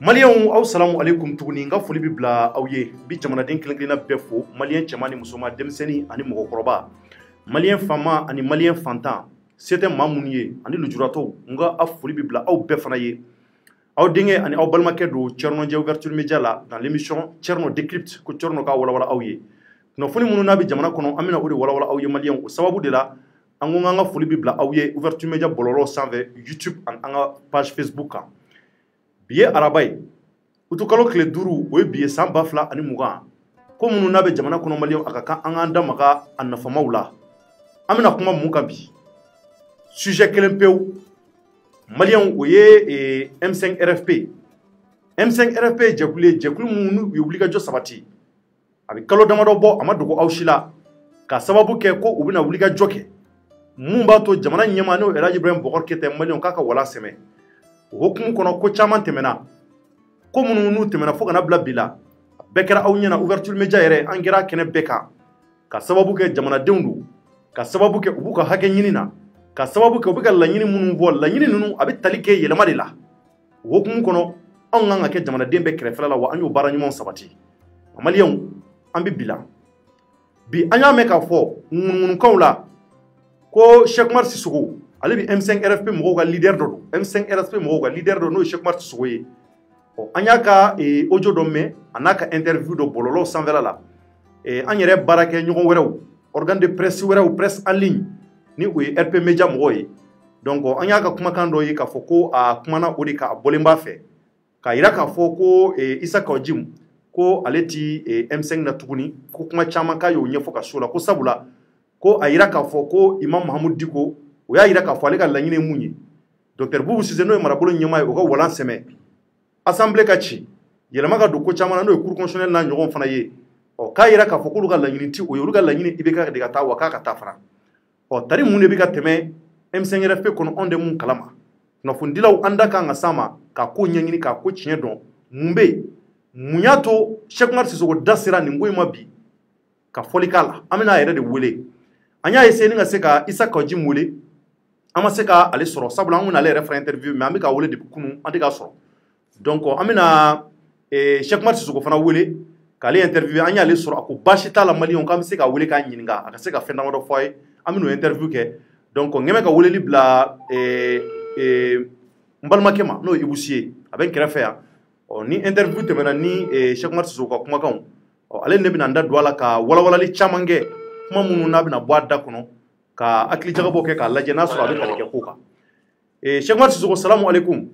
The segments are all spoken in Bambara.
Malien aw salamu alaikum tuguni nga foli bi bila aw ye bi jamanaden kelen-kelenna bɛɛ fo malien cɛman ni musoman denmisɛnnin ani mɔgɔkɔrɔba malien fama ani malien fantan se tɛ maa minnu ye ani lujuratɔw nga a foli bi bila aw bɛɛ fana ye aw denkɛ ani aw balimakɛ don Thierno Dieng Ouverture Média la dans l'émission Thierno Décrypte ko Thierno ka walawala aw ye kunnafoni minnu n'a bɛ jamana kɔnɔ an bɛna o de walawala aw ye malien o sababu de la an ko an ka foli bi bila aw ye Ouverture Média bɔlɔlɔ sanfɛ YouTube ani an ka page Facebook kan bi ye araba ye utukalo tile 5 o ye bi ye san 2020 ko minnu n'a bɛ jamana kɔnɔ malien a ka kan an k'an damaga a nafamaw la an bɛna kuma mun kan bi sujet kelen pewu malien o ye M5 RFP M5 RFP jɛkulu minnu u ye wulikajɔ sabati a bɛ kalo damadɔ bɔ a ma dogo aw si la ka sababu kɛ ko u bɛna wulikajɔ kɛ mun b'a to jamana ɲɛmaa n'o Elhaji Ibrahim Bokar Keita malien k'a ka walan sɛmɛ o hukumu kɔnɔ ko caman tɛmɛna ko minnu n'u tɛmɛna fo kana bila bi la bɛɛ kɛra aw ɲɛna Ouverture Média yɛrɛ an kɛra kɛnɛ bɛɛ kan ka sababu kɛ jamanadenw don ka sababu kɛ u b'u ka hakɛ ɲini na ka sababu kɛ u bɛ ka laɲini minnu bɔ laɲini ninnu a bɛ tali kɛ yɛlɛma de la o hukumu kɔnɔ anw kan ka kɛ jamanaden bɛɛ kɛrɛfɛla la wa an y'o baara ɲumanw sabati maliyɛnw an bɛ bi la bi an y'a mɛn k'a fɔ ŋunuŋunukanw la ko Cheikh Umar Sissoco ale bi M5 RFP mɔgɔw ka leader dɔ don M5 RFP mɔgɔw ka leader dɔ n'o ye Cheikh Umar Sissoco ye an y'a ka audio dɔ mɛn a n'a ka interview dɔ bɔlɔlɔ sanfɛla la an yɛrɛ baarakɛ ɲɔgɔn wɛrɛw organe de presse wɛrɛw presse en ligne ni o ye RP Media mɔgɔw ye donc an y'a ka kumakan dɔ ye k'a fɔ ko a kumana o de ka a bɔlen b'a fɛ k'a yira k'a fɔ ko Isa Kawajim ko ale ti M5 na tuguni ko kuma caman k'a y'o ɲɛfɔ ka so la ko sabula ko a yira k'a fɔ ko Imam Mahamudu Diko o y'a yira k'a fɔ ale ka laɲini ye mun ye Dr Boubou Cissé n'o ye marabolo ɲɛmaa ye o ka walan sɛmɛ assemblée ka ci yɛlɛma ka don ko caman na n'o ye cour constitutionnelle n'a ɲɔgɔn fana ye k'a yira k'a fɔ k'olu ka laɲini ti o ye olu ka laɲini IBK de ka taa wa k'a ka taa fana tari mun de bɛ ka tɛmɛ M5 RFP kɔnɔ anw de mun kalama kunnafonidilaw an da kan ka s'an ma k'a ko ɲɛɲini k'a ko tiɲɛ dɔn mun bɛ yen mun y'a to Cheikh Umar Sissoco da sera nin ko in ma bi ka fɔli k'a la an bɛna a yɛrɛ de wele an y'a essayé ni ka se ka Isa Kawajim wele an ma se ka ale sɔrɔ sabula an kun ale yɛrɛ fana interview mais an bɛ ka wele depuis kunun an tɛ k'a sɔrɔ donc an bɛna Cheikh Umar Sissoco fana wele k'ale interview an y'ale sɔrɔ a ko baasi t'a la maliyɛnw k'an bɛ se ka wele k'a ɲininka a ka se ka fɛn damadɔ fɔ a ye an bɛn'o interview kɛ donc n kɛmɛ ka weleli bila n balimakɛ ma n'o ye Ibou Sy ye a bɛ n kɛrɛfɛ yan ni interview tɛmɛna ni Cheikh Umar Sissoco ka kumakanw ale ne bɛna n da don a la ka walawalali caman kɛ kuma minnu n'a bɛna bɔ a da kɔnɔ ka hakili jagabɔ kɛ k'a lajɛ n'a sɔrɔ a bɛ tali kɛ ko kan Cheikh Umar Sissoco salamu alaikum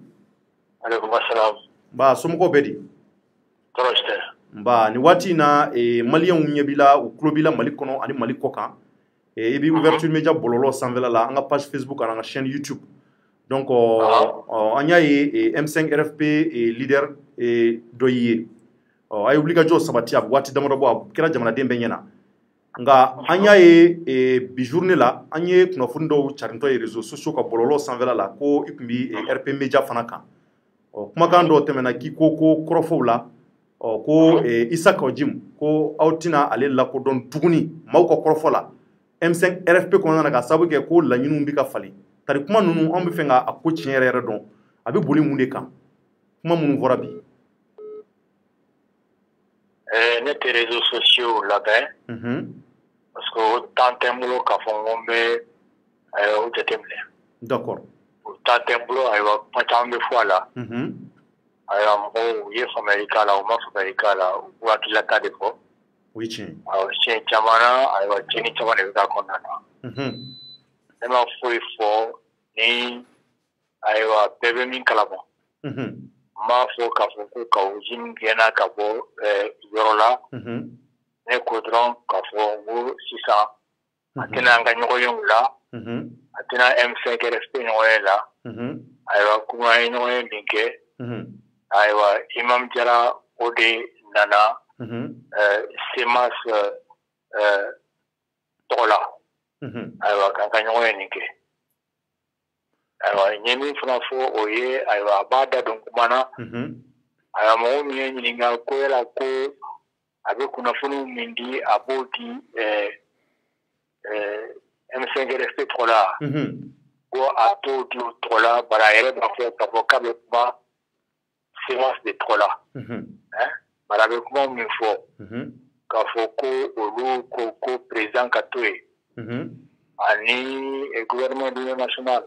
alaikum assalam ba somɔgɔw bɛ di tɔɔrɔ tɛ ba ni waati in na maliyɛnw ɲɛ b'i la u tulo b'i la Mali kɔnɔ ani Mali kɔ kan i bɛ Ouverture Média bɔlɔlɔ sanfɛla la an ka page Facebook ani an ka chaîne YouTube donc an y'a ye M5 RFP leader dɔ y'i ye a ye wulikajɔ sabati a bɛ waati damadɔ bɔ a kɛra jamanaden bɛɛ ɲɛna nka an y'a ye bi journée la an ye kunnafoni dɔw carintɔ ye réseaux sociaux ka bɔlɔlɔ sanfɛla la ko i tun bɛ RP Media fana kan kumakan dɔw tɛmɛna k'i ko ko kɔrɔfɔw la ko Isa Kawajim ko aw tɛna ale lakodɔn tuguni maaw ka kɔrɔfɔ la M5 RFP kɔnɔna na ka sababu kɛ ko laɲiniw bɛ ka falen tari kuma ninnu anw bɛ fɛ ka a ko tiɲɛ yɛrɛ yɛrɛ dɔn a bɛ boli mun de kan kuma minnu fɔra bi ne tɛ réseaux sociaux labɛn parce que o temps tɛ n bolo k'a fɔ n ko n bɛ o jateminɛ d'accord o temps tɛ n bolo ayiwa kuma caman bɛ fɔ a la ayiwa mɔgɔw u ye faamuyali k'a la u ma faamuyali k'a la u b'u hakililata de fɔ o ye tiɲɛ awɔ siɲɛ caman na ayiwa tiɲɛni caman de bɛ k'a kɔnɔna na ne ma foyi fɔ ni ayiwa bɛɛ bɛ min kalama n b'a fɔ k'a fɔ ko Kawajim gɛnna ka bɔ yɔrɔ la ne ko dɔrɔn k'a fɔ n ko sisan a tɛna an ka ɲɔgɔnyew la a tɛna M5 RFP ɲɔgɔnye la ayiwa kuma an ye ɲɔgɔnye min kɛ ayiwa Imam Jara o de nana CEMAS tɔgɔ la ayiwa k'an ka ɲɔgɔnye nin kɛ ayiwa n ye min fana fɔ o ye ayiwa a b'a da don kuma na ayiwa mɔgɔ min ye ɲininka ko yala ko a bɛ kunnafoniw min di a b'o di M5 RFP tɔgɔ la ko a t'o di o tɔgɔ la bari a yɛrɛ b'a fɔ k'a bɛ kuma séance de trop là. Mara bɛ kuma min fɔ k'a fɔ ko olu ko président ka to yen ani gouvernement d'union nationale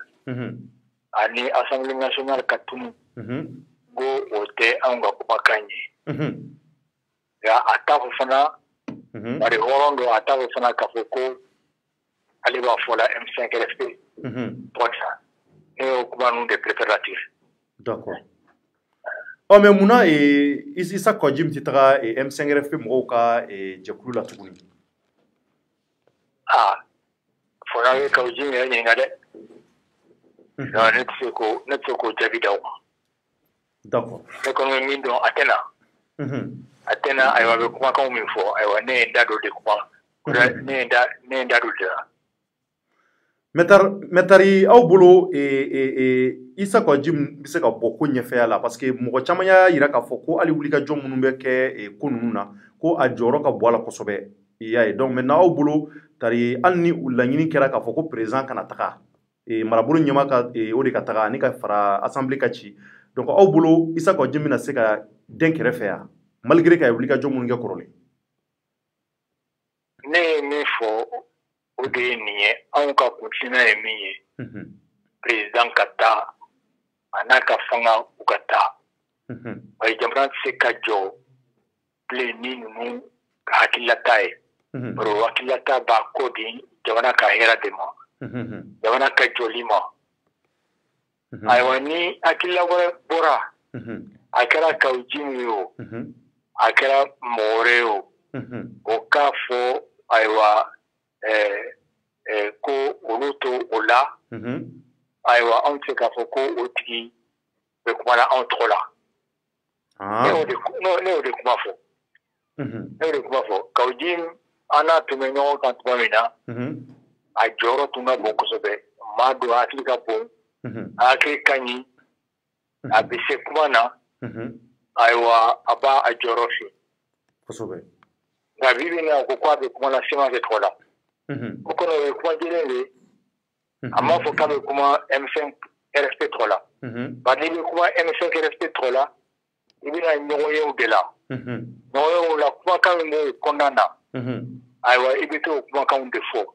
ani assemblée nationale ka tunu ko o tɛ anw ka kumakan ye nka a t'a fɔ fana bari hɔrɔn don a t'a fɔ fana k'a fɔ ko ale b'a fɔ la M5 RFP tɔgɔ sa ne y'o kuma ninnu de préparatifs. D'accord. Oh mais munna Issa Kɔji ti taga M5 RFP mɔgɔw ka jɛkulu la tuguni. Fɔra ye Kɔji yɛrɛ ɲininka dɛ. Ne tɛ se k'o jaabi d'aw ma. D'accord. Ne kɔni bɛ min dɔn a tɛna. A tɛna ayiwa a bɛ kumakanw min fɔ ayiwa ne ye n da don de kuma ne ye n da don de la. Mɛtari aw bolo Issa Kɔji bɛ se ka bɔ ko ɲɛfɛya la parce que mɔgɔ caman y'a yira k'a fɔ ko hali wulikajɔ minnu bɛ kɛ ko ninnu na ko a jɔyɔrɔ ka bɔ a la kosɛbɛ i y'a ye donc maintenant aw bolo tari hali ni laɲini kɛra k'a fɔ ko président kana taga marabolo ɲɛma ka o de ka taga ani ka fara assemblée ka ci donc aw bolo Issa Kɔji bɛna se ka den kɛrɛfɛ yan malgré que a ye wulikajɔ minnu kɛ kɔrɔlen. Ne ye min fɔ o de ye nin ye anw ka kunsina ye min ye président ka taa a n'a ka fanga u ka taa bari jamana tɛ se ka jɔ bilen ni ninnu ka hakililata ye bari o hakililata b'a ko di jamana ka hɛrɛ de ma jamana ka jɔli ma ayiwa ni hakilila wɛrɛ bɔra a kɛra Kɔji ye o a kɛra mɔgɔ wɛrɛ ye o k'a fɔ ayiwa ko olu to o la ayiwa anw tɛ se k'a fɔ ko o tigi bɛ kuma na anw tɔgɔ la ne y'o de kuma fɔ Kɔji an n'a tun bɛ ɲɔgɔn kan tuma min na a jɔyɔrɔ tun ka bon kosɛbɛ maa don hakili ka bon a hakili ka ɲi a bɛ se kuma na ayiwa a b'a a jɔyɔrɔ fɛ nka bi bi in na ko k'a bɛ kuma na séance de tɔgɔ la o kɔrɔ o ye kuma jɛlen de ye a m'a fɔ k'a bɛ kuma M5 RFP tɔgɔ la bari n'i bɛ kuma M5 RFP tɔgɔ la i bɛna ɲɔgɔn ye o de la ɲɔgɔn ye o la kumakan min b'o kɔnɔna na ayiwa i bɛ t'o kumakanw de fɔ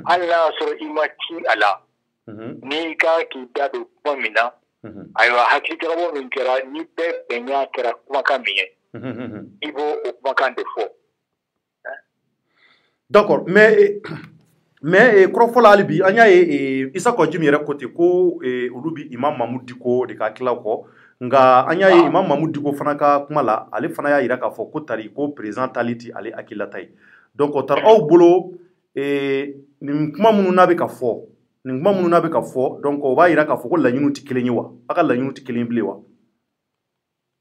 hali n'a y'a sɔrɔ i ma ci a la n'i kan k'i da don kuma min na ayiwa hakilijagabɔ min kɛra ni bɛɛ bɛnna kɛra kumakan min ye i b'o kumakan de fɔ. D'accord mais kɔrɔfɔla hali bi an y'a ye Issa Kɔji yɛrɛ ko ten ko olu bi Imam Mamudu Diko de ka hakililaw kɔ nka an y'a ye Imam Mamudu Diko fana ka kuma la ale fana y'a jira k'a fɔ ko tari ko président tali tɛ ale hakililata ye donc o tari aw bolo nin kuma minnu n'a bɛ ka fɔ donc o b'a jira k'a fɔ ko laɲiniw tɛ kelen ye wa a ka laɲiniw tɛ kelen bilen wa.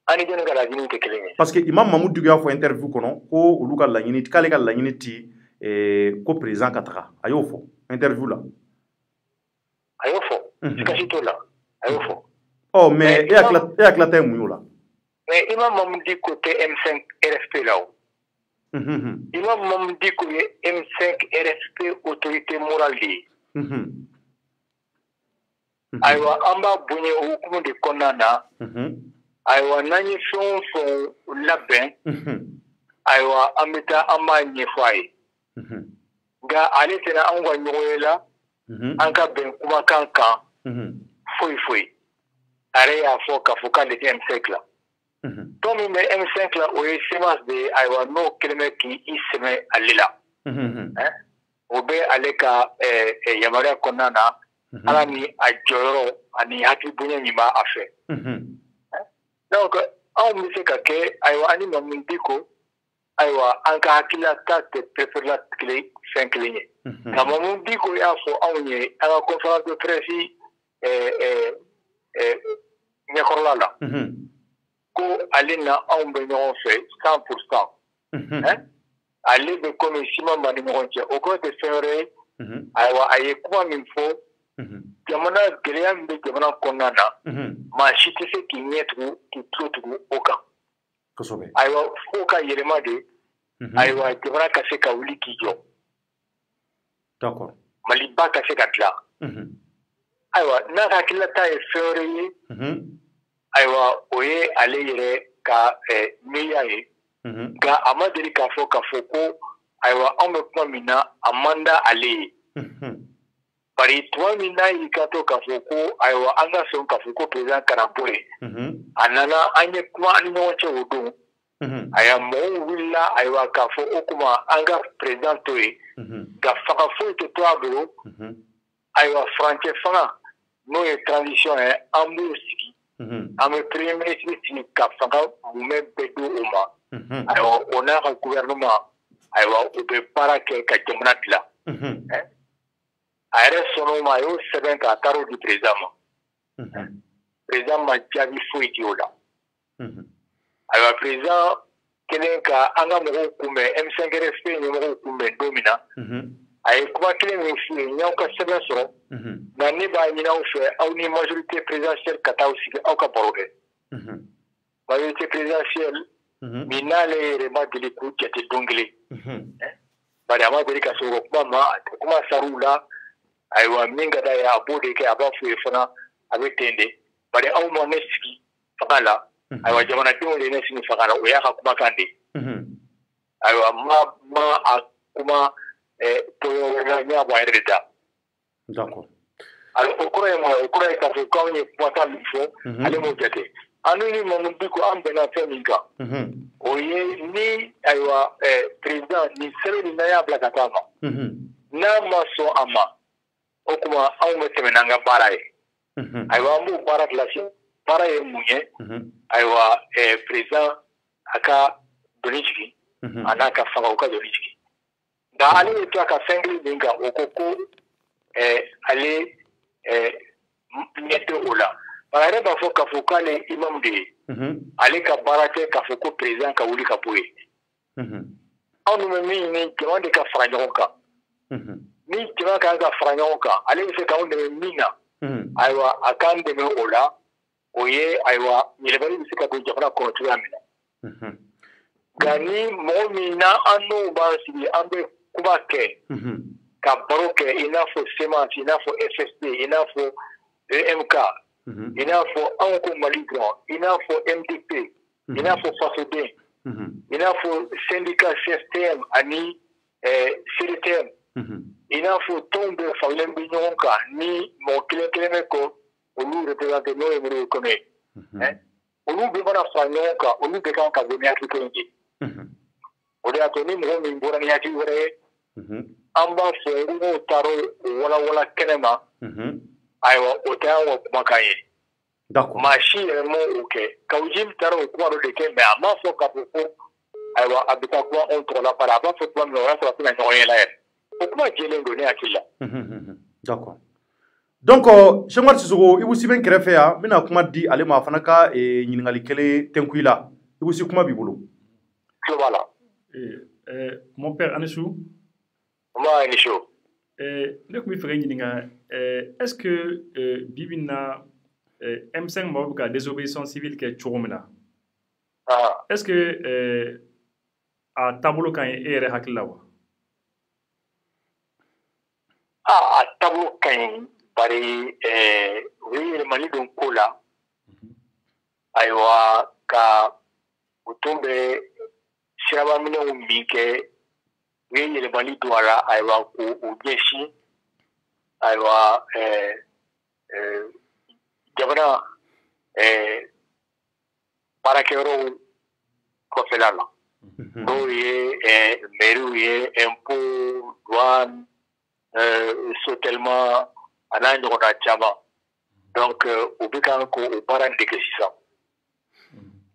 Ani jɔnni ka laɲiniw tɛ kelen ye. parce que Imam Mamudu Diko y'a fɔ interview kɔnɔ ko olu ka laɲini k'ale ka laɲini tɛ ko président ka taga a y'o fɔ interview la. A y'o fɔ sikasi t'o la a y'o fɔ. Oh mais e hakilata ye mun y'o la. mais Imam Mamudu Diko tɛ M5 RFP la o. Imam Mamudu Diko ye M5 RFP autorité morale de ye. Ayiwa an b'a bonya o hukumu de kɔnɔna na ayiwa n'an ye fɛn o fɛn labɛn ayiwa an bɛ taa an b'a ɲɛfɔ a ye nka ale tɛna anw ka ɲɔgɔn ye la an ka bɛn kumakan kan foyi foyi a yɛrɛ y'a fɔ k'a fɔ k'ale tɛ M5 la tɔn min bɛ M5 la o ye séance de ye ayiwa n'o kɛlen bɛ k'i sɛmɛ ale la o bɛ ale ka yamaruya kɔnɔna na ala ni a jɔyɔrɔ ani hakili bonya min b'a a fɛ donc anw bɛ se ka kɛ ayiwa ani Mamudu Diko ayiwa an ka hakililata tɛ préférela fɛn kelen ye nka Mamudu Diko y'a fɔ anw ye an ka conférence de presse ɲɛkɔrɔla la ko ale na anw bɛ ɲɔgɔn fɛ 100%. Ale bɛ komi siman b'a ni ɲɔgɔn cɛ o kɔrɔ tɛ fɛn wɛrɛ ye ayiwa a ye kuma min fɔ jamana gɛlɛya min bɛ jamana kɔnɔna na maa si tɛ se k'i ɲɛ tugu k'i tulo tugu o kan ayiwa fo ka yɛlɛma de ayiwa jamana ka se ka wuli k'i jɔ Maliba ka se ka dilan ayiwa n'a ka hakililata ye fɛn wɛrɛ ye ayiwa o ye ale yɛrɛ ka miiriya ye nka a ma deli k'a fɔ ko ayiwa anw bɛ kuma min na a man da ale ye bari tuma min n'a y'i ka to k'a fɔ ko ayiwa an ka sɔn k'a fɔ ko président kana bɔ yen a nana an ye kuma an ni ɲɔgɔn cɛ o don ayiwa mɔgɔw wulila ayiwa k'a fɔ o kuma an ka président to yen nka fanga foyi tɛ to a bolo ayiwa furancɛ fanga n'o ye transition ye an b'o sigi an bɛ premier ministre sigi ka fanga mumɛ bɛɛ di o ma ayiwa o n'a ka gouvernement ayiwa u bɛ baara kɛ ka jamana dilan a yɛrɛ sɔnn'o ma a y'o sɛbɛn k'a taara o di président ma président ma jaabi foyi di o la ayiwa président kelen ka an ka mɔgɔw kunbɛn M5 RFP ɲɛmɔgɔw kunbɛn don min na a ye kuma kelen min f'u ye n y'aw ka sɛbɛn sɔrɔ nka ne b'a ɲini aw fɛ aw ni majorité présidentielle ka taa sigi aw ka baro kɛ majorité présidentielle min n'ale yɛrɛ ma deli k'u jate don kelen bari a ma deli ka se o kuma ma a tɛ kuma sar'u la ayiwa min ka d'a ye a b'o de kɛ a b'a f'u ye fana a bɛ ten de bari aw ma ne sigi fanga la ayiwa jamanadenw de ye ne sigi fanga la o y'a ka kumakan de ayiwa ma a kuma tɔyɔ wɛrɛ la n y'a bɔ a yɛrɛ de da o kɔrɔ ye mun ye o kɔrɔ ye k'a fɔ k'anw ye kumakan min fɔ ale m'o jate an ni Mamadu Diko an bɛnna fɛn min kan o ye ni ayiwa président nin sɛbɛn nin n'an y'a bila ka taa ma n'a ma sɔn a ma o kuma anw bɛ tɛmɛ n'an ka baara ye ayiwa an b'o baara kilasi baara ye mun ye ayiwa président a ka doni jigin a n'a ka fanga o ka doni jigin nka ale bɛ tila ka fɛn kelen min kan o ko ale ɲɛ tɛ o la a yɛrɛ b'a fɔ k'a fɔ k'ale imam de ye ale ka baara kɛ k'a fɔ ko président ka wuli ka bɔ yen anw dun bɛ min ɲini jama de ka fara ɲɔgɔn kan ni jama kan ka fara ɲɔgɔn kan ale bɛ se k'anw dɛmɛ min na ayiwa a k'an dɛmɛ o la o ye ayiwa yɛlɛmali bɛ se ka don jamana kɔnɔ cogoya min na nka ni mɔgɔ min na an n'o b'an sigi an bɛ kuma kɛ ka baro kɛ i n'a fɔ semence i n'a fɔ FSD i n'a fɔ EMK i n'a fɔ anw ko Mali dɔrɔn i n'a fɔ MDP i n'a fɔ Fasoden i n'a fɔ syndicat CSTM ani CDTM i n'a fɔ tɔnw bɛɛ faralen bɛ ɲɔgɔn kan ni mɔgɔ kelen kelen bɛ kɔ olu représenté n'o ye Modibo Kone olu bɛɛ mana fara ɲɔgɔn kan olu bɛɛ kan ka bɔ ni hakili kelen ye o de y'a to ni mɔgɔ min bɔra ni hakili wɛrɛ ye an b'a fɔ n'o taara o walawala kɛnɛ ma ayiwa o tɛ an ka kumakan ye maa si yɛrɛ ma o kɛ Kawujim taara o kuma dɔ de kɛ mɛ a m'a fɔ k'a fɔ ko ayiwa a bɛ taa kuma anw tɔgɔ la bari a b'a fɔ kuma min na o y'a sɔrɔ a tɛna ɲɔgɔn yɛlɛ yɛrɛ o kuma jɛlen don ne hakili la. D'accord donc Cheikh Umar Sissoco Ibou Sy bɛ n kɛrɛfɛ yan n bɛna kuma di ale ma a fana ka ɲininkali kelen tɛnku i la Ibou Sy kuma b'i bolo. Tulo b'a la. Mon père Anissou. Nba Anissou. Ne tun bɛ fɛ ka ɲininka est-ce que bi in na M5 mɔgɔw bɛ ka désobéissance civile kɛ cogo min na est-ce que a taabolo ka ɲi e yɛrɛ hakili la wa? A taabolo ka ɲi bari u ye yɛlɛmali don ko la ayiwa ka u tun bɛ sirabaminɛw min kɛ u ye yɛlɛmali don a la ayiwa k'u ɲɛsin ayiwa jamana baarakɛyɔrɔw kɔfɛla la n'o ye mairies ye impôt douane sotelema a n'a ɲɔgɔnna caman donc u bɛ kan k'o baara in de kɛ sisan.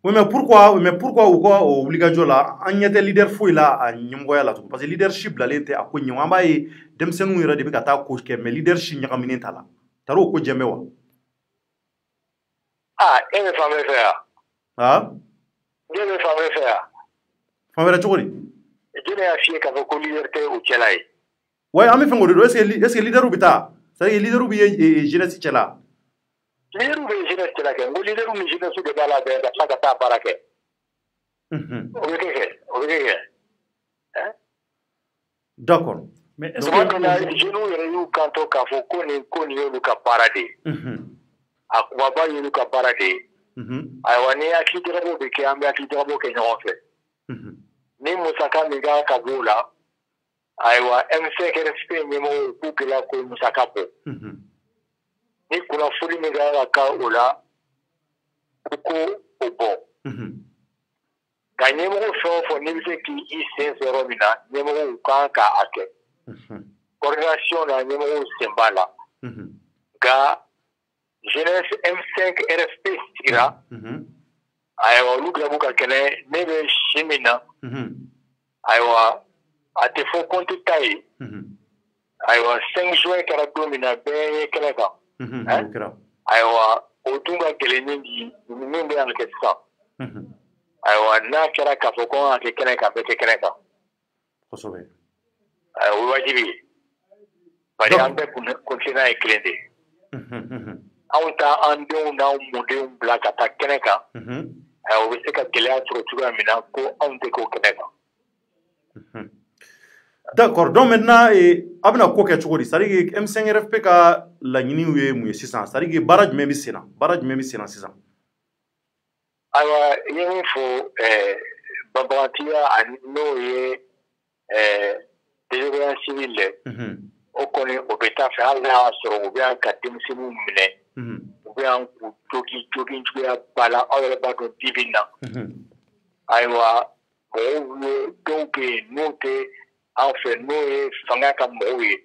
Oui, mais pourquoi u ka o wulikajɔ la an ɲɛ tɛ leader foyi la a ɲɛmɔgɔya la tugun parce que leadership bilalen tɛ a ko ɲɛ an b'a ye denmisɛnninw yɛrɛ de bɛ ka taa ko kɛ mais leadership ɲagaminen t'a la tari o ko jɛmɛ wa? E bɛ fan bɛɛ fɛ yan? Ne bɛ fan bɛɛ fɛ yan? Fan wɛrɛ cogo di? Jɔn y'a f'i ye k'a fɔ ko leader tɛ u cɛla ye? Ouais, an bɛ fɛn k'o de don est ce que leader bɛ taa c'est-à-dire leader bɛ ye jeunesse cɛla? Leader bɛ ye jeunesse cɛla kɛ n ko leader ni jeunesse de b'a la bɛɛ ka tila ka taa baara kɛ. O bɛ kɛ kɛ. D'accord. Mais est-ce que jeunes yɛrɛ y'u kanto k'a fɔ ko nin y'olu ka baara de ye a kumaba y'olu ka baara de ye ayiwa ni hakili jagabɔ bɛ kɛ an bɛ hakili jagabɔ kɛ ɲɔgɔn fɛ ni musaka min kan ka b'o la ayiwa M5RFP ɲɛmɔgɔw k'u gɛlɛya k'o musaka bɔ ni kunnafoni min kan ka k'a o la u ko o bɔ nka ɲɛmɔgɔ fɛn o fɛn n'i bɛ se k'i sen fɛ yɔrɔ min na ɲɛmɔgɔw kan k'a kɛ coordination na ɲɛmɔgɔw sen b'a la nka jeunesse M5RFP sigira ayiwa olu dilabu ka kɛnɛ ne bɛ si min na ayiwa a tɛ fɔ compte ta ye ayiwa 5 juin kɛra don min na bɛɛ ye kɛnɛ kan ayiwa o dun ka gɛlɛn ni min bɛ yan kɛ sisan ayiwa n'a kɛra k'a fɔ ko an ka kɛ kɛnɛ kan bɛɛ kɛ kɛnɛ kan kosɛbɛ ayiwa o ye wajibi ye bari an bɛɛ kuntina ye kelen de ye anw ta an denw n'anw mɔdenw bila ka taa kɛnɛ kan ayiwa o bɛ se ka gɛlɛya sɔrɔ cogoya min na ko anw tɛ k'o kɛnɛ kan. D'accord, donc maintenant a bɛna ko kɛ cogo di c'est à dire que M5RFP ka laɲiniw ye mun ye sisan c'est à dire que baara jumɛn bɛ sen na sisan. ayiwa i ye min fɔ banbaganciya ani n'o ye désobéissance civile ye o kɔni o bɛ taa fɛ hali n'a y'a sɔrɔ u bɛ yan ka denmisɛnninw minɛ u bɛ yan k'u jogi juguya ba la aw yɛrɛ b'a dɔn bi bi in na ayiwa mɔgɔw ye dɔw bɛ yen n'o tɛ anw fɛ n'o ye fanga ka mɔgɔw ye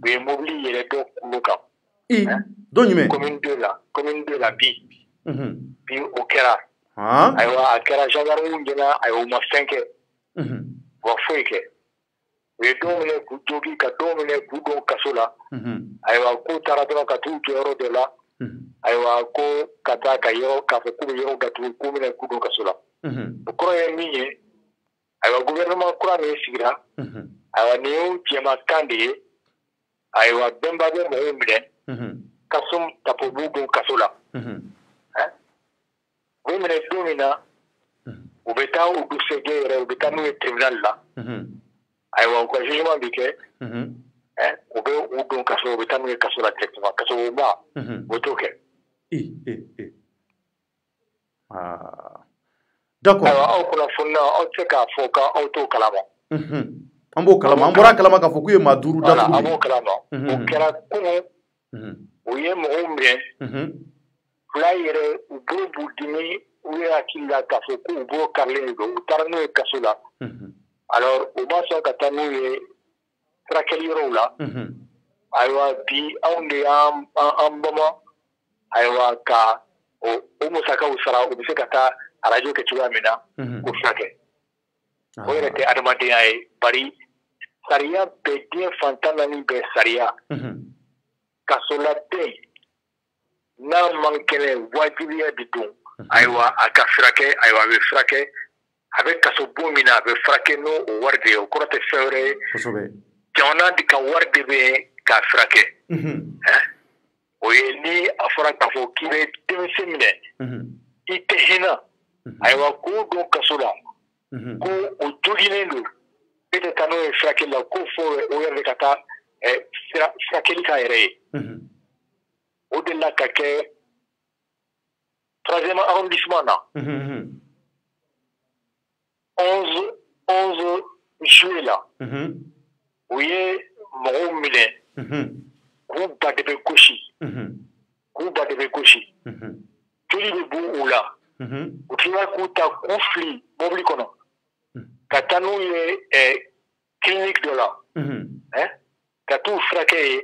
u ye mobili yɛrɛ dɔ kulo kan dɔ jumɛn commune 2 la bi o kɛra ayiwa a kɛra gendarmew ɲɛna ayiwa u ma fɛn kɛ u ma foyi kɛ u ye dɔw minɛ k'u jogi ka dɔw minɛ k'u don kaso la ayiwa k'u taara dɔrɔn ka t'u jɔ yɔrɔ dɔ la ayiwa ko ka taa ka yɔrɔ k'a fɔ k'u bɛ yɔrɔ datugu k'u minɛ k'u don kaso la o kɔrɔ ye min ye ayiwa gouvernement kura min sigira ayiwa nin y'u jɛmakan de ye ayiwa bɛnba bɛ mɔgɔw minɛ kaso tapo b'u don kaso la u bɛ minɛ don min na u bɛ taa u dusɛjɛ yɛrɛ u bɛ taa n'u ye tribunal la ayiwa u ka jugement bi kɛ u bɛ u don kaso u bɛ taa n'u ye kaso la directement kaso ba o t'o kɛ. D'accord. ayiwa aw kunnafoni na aw tɛ se k'a fɔ k'aw t'o kalama. An b'o kalama an bɔra kalama k'a fɔ k'u ye maa 5 datugu. an b'o kalama o kɛra kunun u ye mɔgɔw minɛ fila yɛrɛ u bolo b'u dimi u ye hakili la k'a fɔ k'u bolo karilen don u taara n'u ye kaso la alors u ma sɔn ka taa n'u ye furakɛli yɔrɔw la ayiwa bi anw de y'an bama ayiwa ka o musakaw sara u bɛ se ka taa arajo kɛ cogoya min na k'o furakɛ o yɛrɛ tɛ adamadenya ye bari sariya bɛɛ diɲɛ fan 14 bɛɛ sariya kasoladen n'a man kɛnɛ wajibiya de don ayiwa a ka furakɛ ayiwa a bɛ furakɛ a bɛ kaso bon min na a bɛ furakɛ n'o wari de ye o kɔrɔ tɛ fɛn wɛrɛ ye jamana de ka wari de bɛ k'a furakɛ o ye ni a fɔra k'a fɔ k'i bɛ denmisɛn minɛ i tɛ hinɛ ayiwa k'u don kaso la ko o joginnen don e tɛ taa n'o ye furakɛli la ko fo o yɛrɛ de ka taa furakɛli k'a yɛrɛ ye o de la ka kɛ 3e arrondissement na 11 juillet la u ye mɔgɔw minɛ k'u ba de bɛ gosi joli bɛ b'u u la u tila k'u ta k'u fili mobili kɔnɔ ka taa n'u ye clinique dɔ la ka t'u furakɛ ye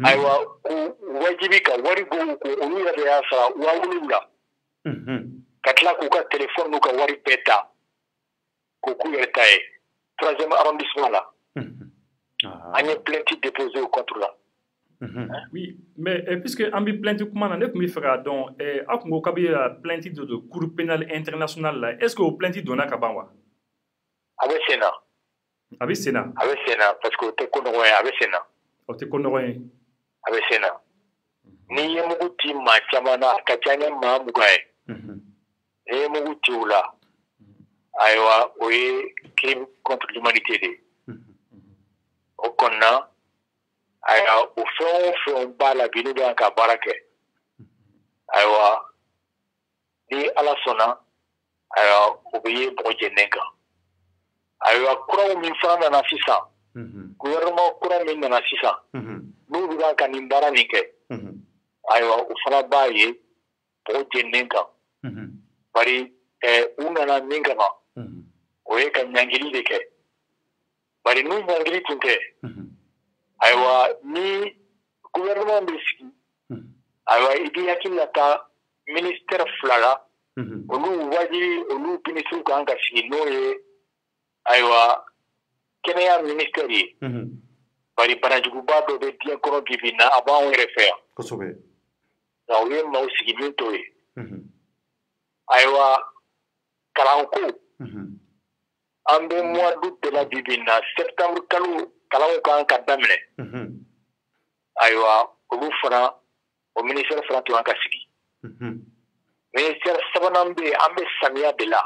ayiwa k'u wajibi ka wari bɔ olu yɛrɛ de y'a sara 7,000 la ka tila k'u ka téléphone n'u ka wari bɛɛ ta k'u k'u yɛrɛ ta ye 3e arrondissement la an ye plainte déposée au contre la. Oui, mais puisque an bɛ plainte kuma na ne tun bɛ fɛ k'a dɔn aw tun ko k'a bɛ plainte dɔ don cour pénale internationale la est ce que o plainte donna ka ban wa? A bɛ sen na. A bɛ sen na. A bɛ sen na parce que o tɛ ko nɔgɔ ye a bɛ sen na. O tɛ ko nɔgɔ ye. A bɛ sen na. Ni ye mugu ci maa caman na a ka ca ni maa 20 ye. Ni ye mugu ci u la ayiwa o ye crime contre l'humanité de ye. O kɔnɔna ayiwa o fɛn o fɛn b'a la bi n'u bɛ yan ka baara kɛ ayiwa ni ala sɔnna ayiwa o bɛ ye mɔgɔ jɛnnen kan ayiwa kuraw min fana nana sisan gouvernement kura min nana sisan n'u bɛ ka nin baara min kɛ ayiwa o fana b'a ye mɔgɔ jɛnnen kan bari u nana min kama o ye ka ɲangili de kɛ bari n'u ɲangili tun tɛ ayiwa ni gouvernement bɛ sigi ayiwa i b'i hakili la taa ministère fila la olu wajibi olu ministres kan ka sigi n'o ye ayiwa kɛnɛya ministère ye bari banajuguba dɔ bɛ diɲɛ kɔnɔ bi bi in na a b'anw yɛrɛ fɛ yan kosɛbɛ nka u ye maaw sigi min t'o ye ayiwa kalanko an bɛ mois d'août de la bi bi in na septembre kalo kalanw kan ka daminɛ ayiwa olu fana o ministère fana tun kan ka sigi ministère sabanan bɛ yen an bɛ samiya de la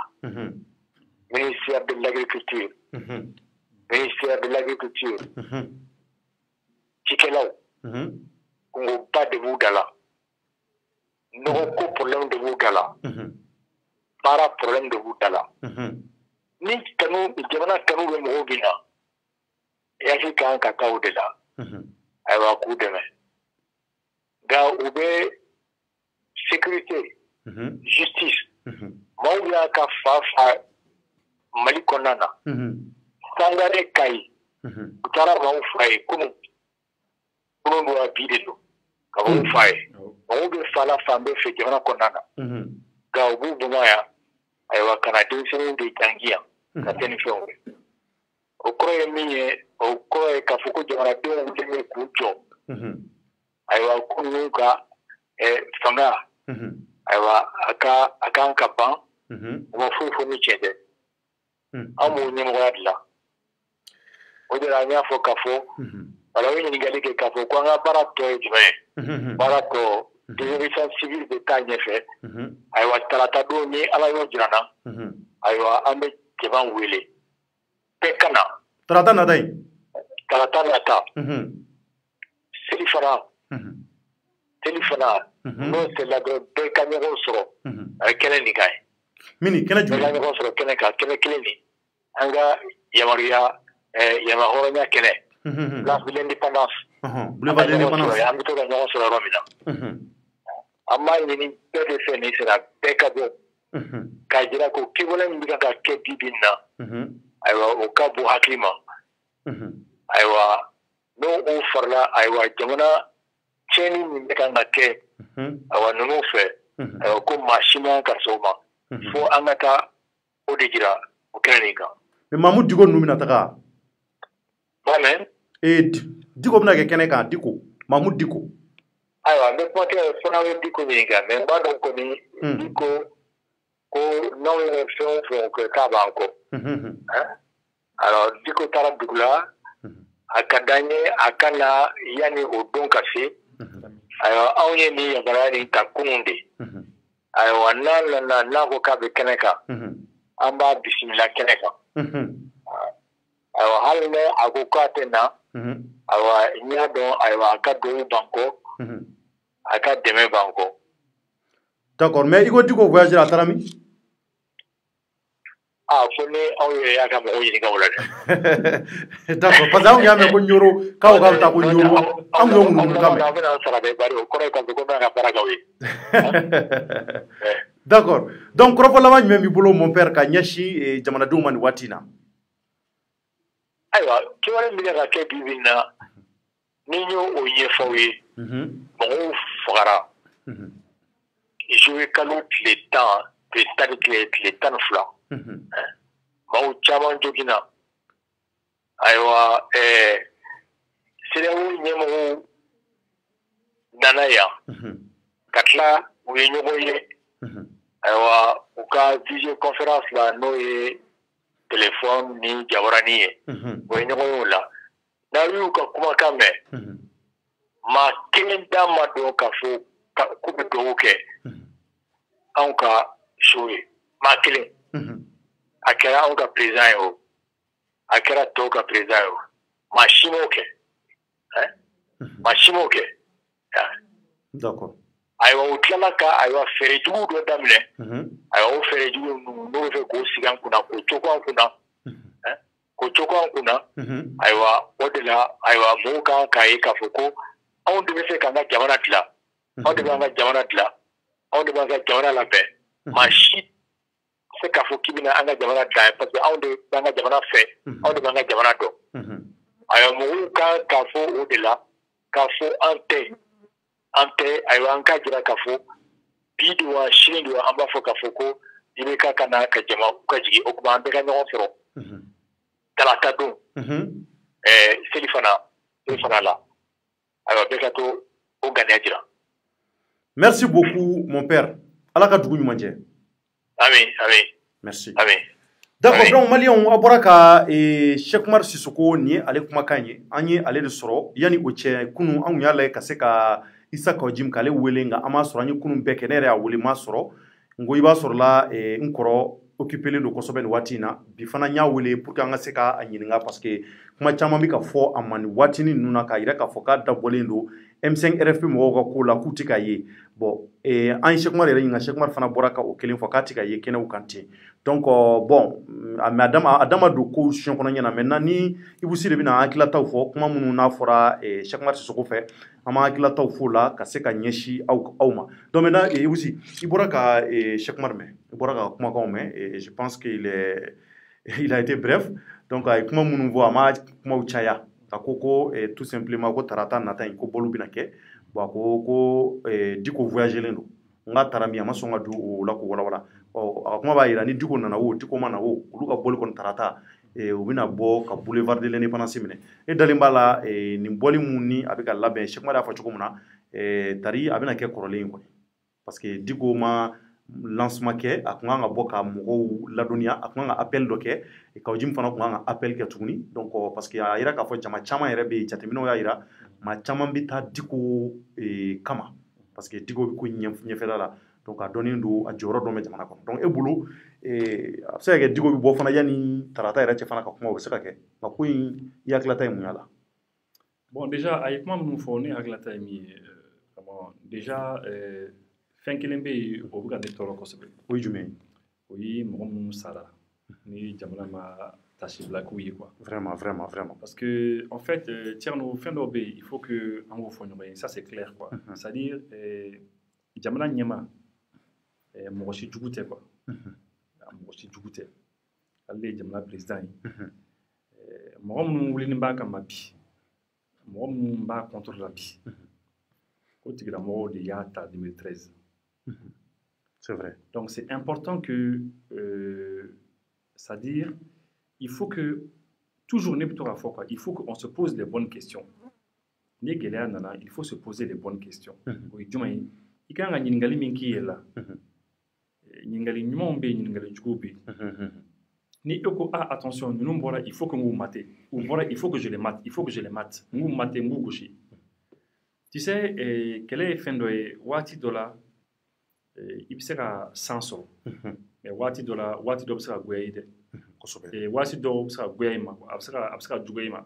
ministère de l'agriculture ministère de l'agriculture cikɛlaw kungoba de b'u da la nɔgɔko problème de b'u da la baara problème de b'u da la ni kanu jamana kanu bɛ mɔgɔw bin na yaki kan ka taa o de la ayiwa k'u dɛmɛ nka u bɛ sécurité justice maaw y'a ka fa mali kɔnɔna na sangare kayi u taara maaw fa ye kunun don a bi de don ka maaw fa ye maaw bɛ fa la fan bɛɛ fɛ jamana kɔnɔna na nka u b'u bonya yan ayiwa ka na denmisɛnninw de jangi yan ka tɛ ni fɛnw ye o kɔrɔ ye min ye o kɔrɔ ye k'a fɔ ko jamanadenw wulilen k'u jɔ ayiwa ko ninnu ka fanga ayiwa a kan ka ban u ma foyi fɔ ni cɛ tɛ an b'o ɲɛmɔgɔya de la o de la an y'a fɔ k'a fɔ ala ye ɲininkali kɛ k'a fɔ ko an ka baara tɔ ye jumɛn ye baara tɔ désobéissance civile bɛ taa ɲɛfɛ ayiwa tarata don ni ala y'o jira n na ayiwa an bɛ jama wele bɛɛ ka na tarata nata yen tarata nata selifana n'o sela dɔrɔn bɛɛ ka ɲɔgɔn sɔrɔ a ye kɛnɛ nin kan ye mini kɛnɛ jumɛn bɛɛ ka ɲɔgɔn sɔrɔ kɛnɛ kan kɛnɛ kelen nin an ka yamaruya yamahɔrɔnya kɛnɛ place de l'indépendance boulevard de l'indépendance an bɛ to ka ɲɔgɔn sɔrɔ yɔrɔ min na an b'a ɲini bɛɛ de fɛ nin sera bɛɛ ka bɔ k'a jira ko kiwale min bɛ ka kɛ bi bi in na ayiwa o ka bon hakili ma ayiwa n'o farala ayiwa jamana tiɲɛni min bɛ kan ka kɛ ayiwa ninnu fɛ ayiwa ko maa si man ka se o ma fo an ka taa o de jira o kɛnɛ nin kan. mais Mamu Diko ninnu bɛna taga. Bamɛ. Diko bɛna kɛ kɛnɛ kan Diko Mamu Diko. Ayiwa n bɛ kuma kɛ fo n'aw ye Diko ɲininka mais n b'a dɔn kɔni Diko ko n'aw ye fɛn o fɛn kɛ k'a b'an kɔ. Alors Diko taara dugu la a ka d'an ye a ka na yanni o don ka se ayiwa anw ye nin yamaruya nin ta kunun de ayiwa n'a nana n'a ko k'a bɛ kɛnɛ kan an b'a bisimila kɛnɛ kan ayiwa hali ni a ko k'a tɛ na ayiwa n y'a dɔn ayiwa a ka dugawu b'an kɔ a ka dɛmɛ b'an kɔ. D'accord mais i ko Diko voyage a taara min. Fo ni aw yɛrɛ y'a ka mɔgɔw ɲininka o la dɛ. D'accord parce que anw y'a mɛn ko Ɲoro k'aw k'a bɛ taa ko Ɲoro anw y'o ŋunuŋunu kan mɛn. An bɛna sara dɛ bari o kɔrɔ ye k'a fɔ ko n bɛna ka baara k'aw ye. D'accord donc kɔrɔfɔ laban jumɛn b'i bolo mon père ka ɲɛsin jamanadenw ma nin waati in na. Ayiwa kiwale min bɛ ka kɛ bi bi in na ni n y'o ɲɛfɔ aw ye mɔgɔw fagara juwe kalo tile 10 tile 12 maaw caman joginna ayiwa CEDEAO ɲɛmɔgɔw nana yan ka tila u ye ɲɔgɔn ye ayiwa u ka visioconférence la n'o ye téléphone ni jabarani ye u ye ɲɔgɔn ye o la n'a y'u ka kumakan mɛn maa kelen da ma dɔn k'a fɔ k'u bɛ dugawu kɛ anw ka so ye maa kelen a kɛra anw ka président ye o a kɛra tɔw ka président ye o maa si m'o kɛ maa si m'o kɛ. D'accord. ayiwa o tilala ka ayiwa feere jugu dɔ daminɛ ayiwa o feere jugu n'o bɛ fɛ k'o sigi an kunna k'o cogo an kunna k'o cogo an kunna ayiwa o de la ayiwa mɔgɔw kan k'a ye k'a fɔ ko anw de bɛ se k'an ka jamana dilan anw de b'an ka jamana dilan anw de b'an ka jamana labɛn maa si se k'a fɔ k'i bɛna an ka jamana dilan parce que anw de b'an ka jamana fɛ anw de b'an ka jamana dɔn ayiwa mɔgɔw kan k'a fɔ o de la k'a fɔ an tɛ ayiwa an ka jira k'a fɔ bi de wa sini de wa an b'a fɔ k'a fɔ ko i bɛ ka na ka jama ka jigin o kuma an bɛɛ ka ɲɔgɔn sɔrɔ talata don seli fana la ayiwa bɛɛ ka to o ŋaniya jira. Merci beaucoup mon père. Ala ka dugu ɲuman jɛ. Amin. Merci. Amin. D'accord, donc Malien a bɔra ka Cheikh Oumar Sissoko ni ale kumakan ye an ye ale de sɔrɔ yani o cɛ kunu an y'a lajɛ ka se ka Isa Kawajim k'ale wele nka an m'a sɔrɔ an ye kunun bɛɛ kɛ ne yɛrɛ y'a wele m'a sɔrɔ n ko i b'a sɔrɔla n kɔrɔ occupélen don kosɛbɛ nin waati in na bi fana n y'a wele pour que an ka se k'a ɲininka parce que kuma caman bɛ ka fɔ a ma nin waatinin ninnu na k'a yira k'a fɔ k'a dabɔlen don M5 RFP mɔgɔw ka ko la k'u tɛ k'a ye bon an ye Cheikh Oumar yɛrɛ ɲininka Cheikh Oumar fana bɔra ka o kelen fɔ k'a tɛ ka ye kɛnɛw kan ten donc bon mais a dama don ko siɲɛ kɔnɔ ɲɛna maintenant ni Ibou Sy de bɛna hakililataw fɔ kuma minnu n'a fɔra Cheikh Oumar Sissoko fɛ an b'an hakililataw fɔ la ka se ka ɲɛsin aw ma donc maintenant Ibou Sy i bɔra ka Cheikh Oumar mɛn i bɔra ka kumakanw mɛn je pense qu'il a été bref donc a ye kuma minnu fɔ a ma kumaw caya a ko tout simplement ko tarata nata in ko bɔlu bɛna kɛ bon a ko Diko voyagelen don n ka taara min a ma sɔn ka don o la k'o walawala a kuma b'a yira ni Diko nana o Diko ma na o olu ka bɔli kɔni tarata u bɛna bɔ ka boulevard de l'indépendance minɛ e dalen b'a la nin bɔli mun ni a bɛ ka labɛn Cheikh Oumar y'a fɔ cogo min na tari a bɛna kɛ kɔrɔlen kɔni parce que Diko ma lancement kɛ a tun kan ka bɔ ka mɔgɔw ladɔnniya a tun kan ka appel dɔ kɛ Kawajim fana tun kan ka appel kɛ tuguni donc parce que a yira k'a fɔ jama caman yɛrɛ bɛ yen jateminɛw y'a yira maa caman bɛ taa Diko kama parce que Diko bɛ ko ɲɛfɛla la donc a dɔnnen don a jɔyɔrɔ dɔ bɛ jamana kɔnɔ donc e bolo a bɛ se ka kɛ Diko bɛ bɔ fana yanni tarata yɛrɛ cɛ fana ka kuma o bɛ se ka kɛ nka ko in i hakililata ye mun y'a la. Bon déjà a ye kuma minnu fɔ ne hakililata ye min ye déjà fɛn kelen bɛ yen o bɛ ka ne tɔɔrɔ kosɛbɛ. O ye jumɛn ye? O ye mɔgɔ minnu sara ni jamana ma tasi bila k'u ye quoi. Vraiment. Parce que en fait Thierno fɛn dɔw bɛ yen il faut que an k'o fɔ ɲɔgɔn ye ça c'est clair quoi. C'est-à-dire jamana ɲɛma mɔgɔ si jugu tɛ quoi. Mɔgɔ si jugu tɛ ale de ye jamana président ye mɔgɔ minnu wulini b'a kama bi mɔgɔ minnu b'a contre la bi o tigilamɔgɔw de y'a ta 2013. C'est vrai. Donc c'est important que c'est-à-dire il faut que toujours ne peut pas faire quoi, il faut qu'on se pose les bonnes questions. Ni gɛlɛya nana il faut se poser les bonnes questions. O ye jumɛn ye i kan ka ɲininkali min k'i yɛrɛ la ɲininkali ɲumanw bɛ yen ɲininkali juguw bɛ yen ni e ko attention ninnu bɔra il faut que n k'u mate u bɔra il faut que je les mate n k'u mate n k'u gosi. Tu sais kɛlɛ ye fɛn dɔ ye waati dɔ la i bɛ se ka san sɔrɔ mais waati dɔ la waati dɔ bɛ se ka goya i dɛ kosɛbɛ waati dɔ bɛ se ka goya i ma a bɛ se ka juguya i ma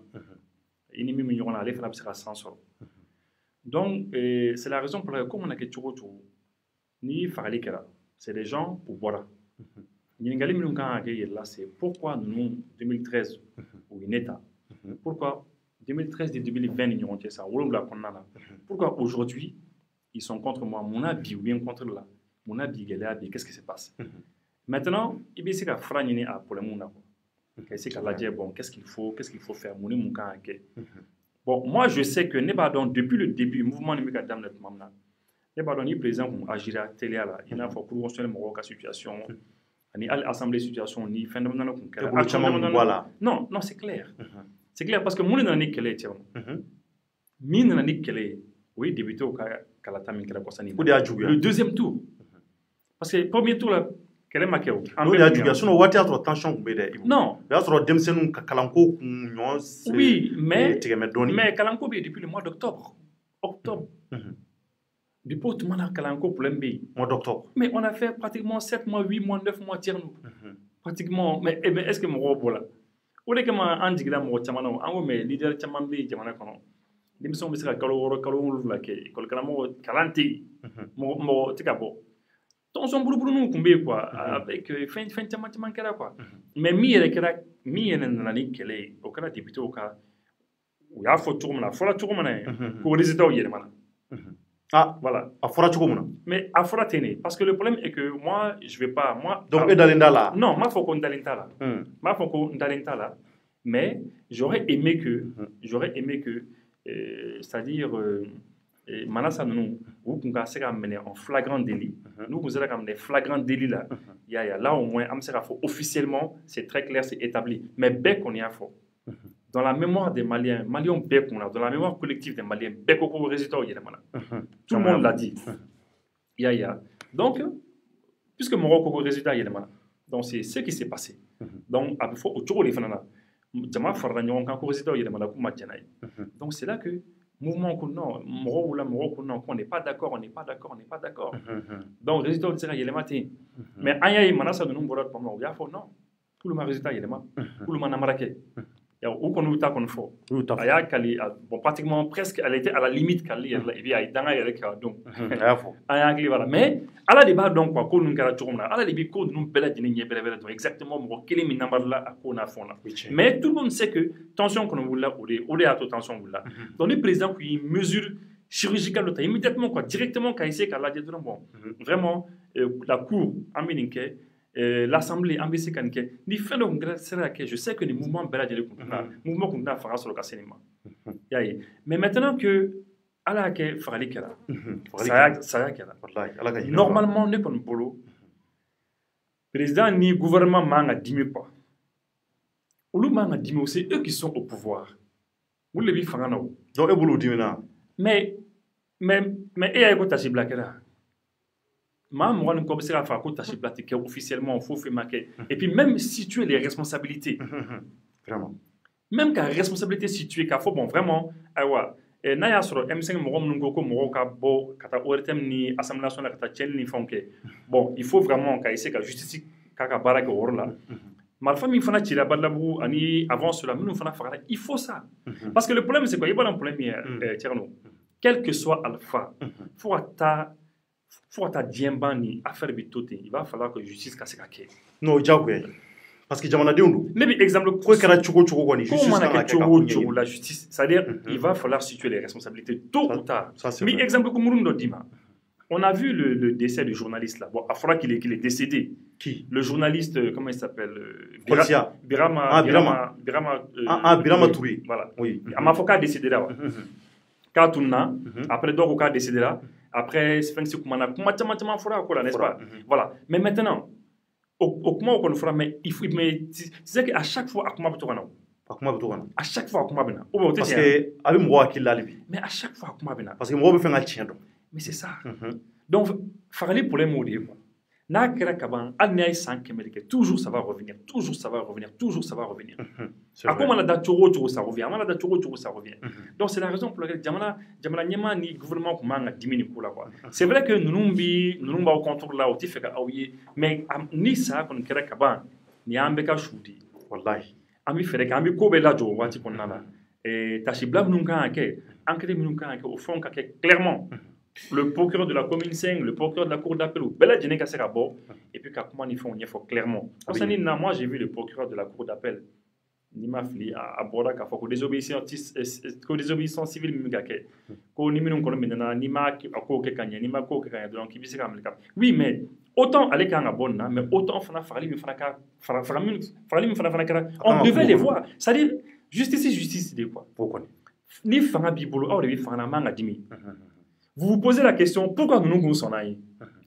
i ni min bɛ ɲɔgɔn na ale fana bɛ se ka san sɔrɔ donc c'est la raison pour laquelle ko mana kɛ cogo o cogo ni fagali kɛra c'est des gens u bɔra ɲininkali minnu kan ka kɛ yɛrɛ la c'est pourquoi ninnu 2013 u ye ne ta pourquoi 2013 et 2020 ni ɲɔgɔn cɛ san 7 kɔnɔna na pourquoi aujourd'hui ils sont contre moi mun na bi ou bien contre la mun na bi gɛlɛya bi qu'est-ce qui se passe maintenant i bɛ se ka fura ɲini a problème na quoi ka se ka lajɛ bon qu'est-ce qu'il faut faire mun ni mun kan ka kɛ bon moi je sais que ne b'a dɔn depuis le début mouvement nin bɛ ka daminɛ tuma min na ne b'a dɔn ni président kun agira teliya la i n'a fɔ cour constitutionnelle mɔgɔw ka situation ani hali assemblée situation ni fɛn dama dama kun kɛra non c'est clair c'est clair parce que mun de nana ni kɛlɛ ye cɛ min nana ni kɛlɛ ye o ye député ka kalata min kɛra kɔsani le deuxième tour parce que premier tour la kɛlɛ ma kɛ o n'o de y'a juguya sinon waati y'a sɔrɔ tension kun bɛ dɛ non o y'a sɔrɔ denmisɛnninw ka kalanko kun ɲɔgɔn oui mais tigɛmɛ dɔɔni mais kalanko bɛ yen depuis le mois d'octobre depuis o tuma na kalanko problème bɛ yen mois d'octobre mais on a fait pratiquement 7 mois 8 mois 9 mois Thierno pratiquement mais est-ce que mɔgɔw b'o la o de kama an jigila mɔgɔ caman na an ko mais leader caman bɛ jamana kɔnɔ denmisɛnw bɛ se ka kalo 6 kalo 7 kɛ école karamɔgɔ kalan tɛ yen Mo tika bo. Tension boulou nous kumbe quoi avec fin tellement kera quoi. Mais mi yele na ni kele o kana député o ka o ya fo tourmana fo la tourmana ko résident yele mana. Ah, voilà. À fora tchoukoumna. Mais à fora tene. Parce que le problème est que moi, je vais pas. Moi, donc, et dans là? Non, moi, faut qu'on dalenta là. Moi, faut qu'on dalenta là. Mais j'aurais aimé que, c'est-à-dire, Manassa nous, vous qu'on a amené en flagrant délit. Nous, vous avez amené flagrant délit là. Là, au moins, officiellement, c'est très clair, c'est établi. Mais bec, on y a fort. Dans la mémoire des Maliens, bec, on a, dans la mémoire collective des Maliens, bec au résultat, il y a tout le monde l'a dit. Donc, puisque mon au résultat, il y a donc c'est ce qui s'est passé. Donc, il faut autour des fanana. Donc, c'est là que mouvement qu'on n'est pas d'accord, on n'est pas d'accord, on n'est pas d'accord. Donc, le résultat, il y a les matins. Mais aïe, manasa de nous, non. Tout le résultat, il y a les matins. Tout le monde a marqué. Où qu'on nous tape, on faut. Bon, pratiquement presque, elle était à la limite qu'elle est. Et puis, elle est dans la donc. Mais, à la débat, donc, quoi, qu'on nous garde tout le monde. À la débat, qu'on nous belle exactement, quel est le là à quoi on a fond là. Mais tout le monde sait que, tension qu'on nous l'a, ou les tension là. Donc, le président, qui mesure chirurgicale, immédiatement, quoi, directement, quand il sait qu'elle a dit, bon, vraiment, la cour, en méninque, l'Assemblée ambitieux kanike ni fait donc sera que je sais que les mouvements bela de mouvement qu'on a faire sur le cinéma mais maintenant que ala ke farali kala ça kala normalement ne kon bolo président ni gouvernement manga dimi pas olu manga dimi aussi eux qui sont au pouvoir vous le bi fangana donc e bolo dimina mais et ay ko tashi blackera moi, comme ça, officiellement, il faut faire marquer. Et puis, même situer les responsabilités. Vraiment. Même qu'à responsabilité située, qu'il faut, bon, vraiment, n'a sur M5, bon, il faut vraiment qu'il y ait justice, il faut ça. Parce que le problème, c'est quoi? Il y a un problème, quel que soit Alpha, il faut ni affaire il va falloir que justice casse la quai. Non, parce que jamana deundu. Mais exemple, quoi kara chuko koni justice, la justice, c'est-à-dire il va falloir situer les responsabilités tôt ou tard. Mais exemple comme Murundo Dima, on a vu le décès du journaliste là. Bon, il faudra qu'il est décédé. Qui? Le journaliste, comment il s'appelle? Birama Touré. Voilà. Oui. Amafoka décédé là. Katouna, après Doroka décédé là. Après, c'est n'est-ce pas? Voilà. Mais maintenant, au comment on fera, mais il faut, mais c'est qu'à chaque fois, à chaque fois, parce que, avec moi, qui l'a lu. Mais à chaque fois, parce que moi, je fais un chien. Mais c'est ça. Donc, faire les problèmes au début. Toujours ça va revenir, toujours ça va revenir, toujours ça va revenir. Ça revient. Donc c'est la raison pour laquelle Jamana ni gouvernement c'est vrai que nous au contrôle là, mais ni ça qu'on kera kaban ni ambeka choudi. Wallahi. Ami fere ka ami ko be la jo wati kon nana. Et tachibla nunka ke, enquête nunka ke au fond ka clairement. Le procureur de la commune 5, le procureur de la cour d'appel, et puis comment ils font, il faut clairement. Moi, j'ai vu le procureur de la cour d'appel, Nimafli, à Borda, qui a fait désobéissance civile, oui, mais autant aller quand on mais autant on devait les voir. C'est-à-dire, justice, des quoi. Pourquoi? Ni fanga bibolo, or les fanga manga dimi. Vous vous posez la question, pourquoi nous sommes allés?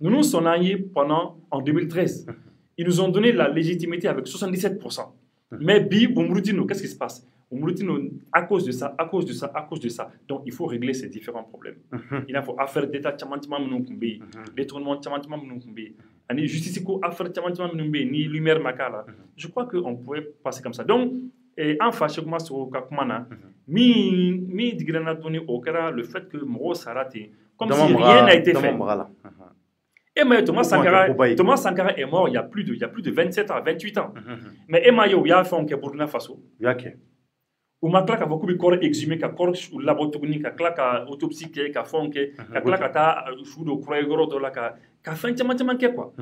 Nous nous sommes allés en 2013. Ils nous ont donné la légitimité avec 77%. Mais qu'est-ce qui se passe? À cause de ça. Donc, il faut régler ces différents problèmes. Il faut affaire d'État, détournement, justice, affaire, ni lumière, je crois qu'on pourrait passer comme ça. Donc, en fait, le fait que Moro Sarate, comme si rien n'a été fait. Et mais Thomas Sankara est mort il y a plus de 27 ans, 28 ans. Mais Emma Yo, il y a fait un Burkina Faso. o ma tila k'a fɔ k'u bɛ kɔrɔ exhumer ka kɔrɔ labɔ tuguni ka tila ka autopsie kɛ ka fɛnw kɛ ka tila ka taa su dɔ kura ye yɔrɔ dɔ la ka fɛn caman caman kɛ quoi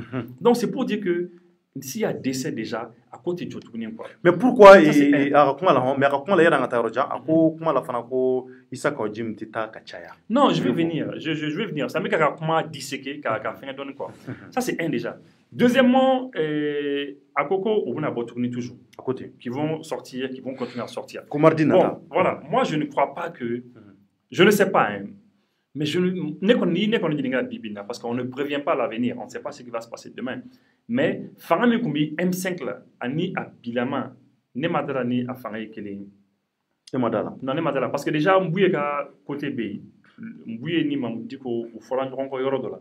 donc c'est pour dire que s'il y a décès déjà à côté de tuguni quoi mais pourquoi a ka kuma la mais a ka kuma la yɛrɛ an ka taa yɔrɔ jan a ko kuma la fana ko Issa Kawujim tɛ taa ka caya non je vais venir je vais venir ça me ka kuma disséquer ka fɛn dɔɔni quoi ça c'est un déjà deuxièmement à Koko au bɛna bɔ tuguni toujours à côté qui vont sortir qui vont continuer à sortir ko mardi nata bon voilà moi je ne crois pas que je ne sais pas hein, mais je ne connais parce qu'on ne prévient pas l'avenir, on ne sait pas ce qui va se passer demain. Mais fanga mi kumbi M5 là, ani a bilama, ne madara ni a fanga ikele. Ne madara. Non ne madara parce que déjà mbouye ka côté B, mbouye ni mamudi ko u fora nyon ko yoro dola.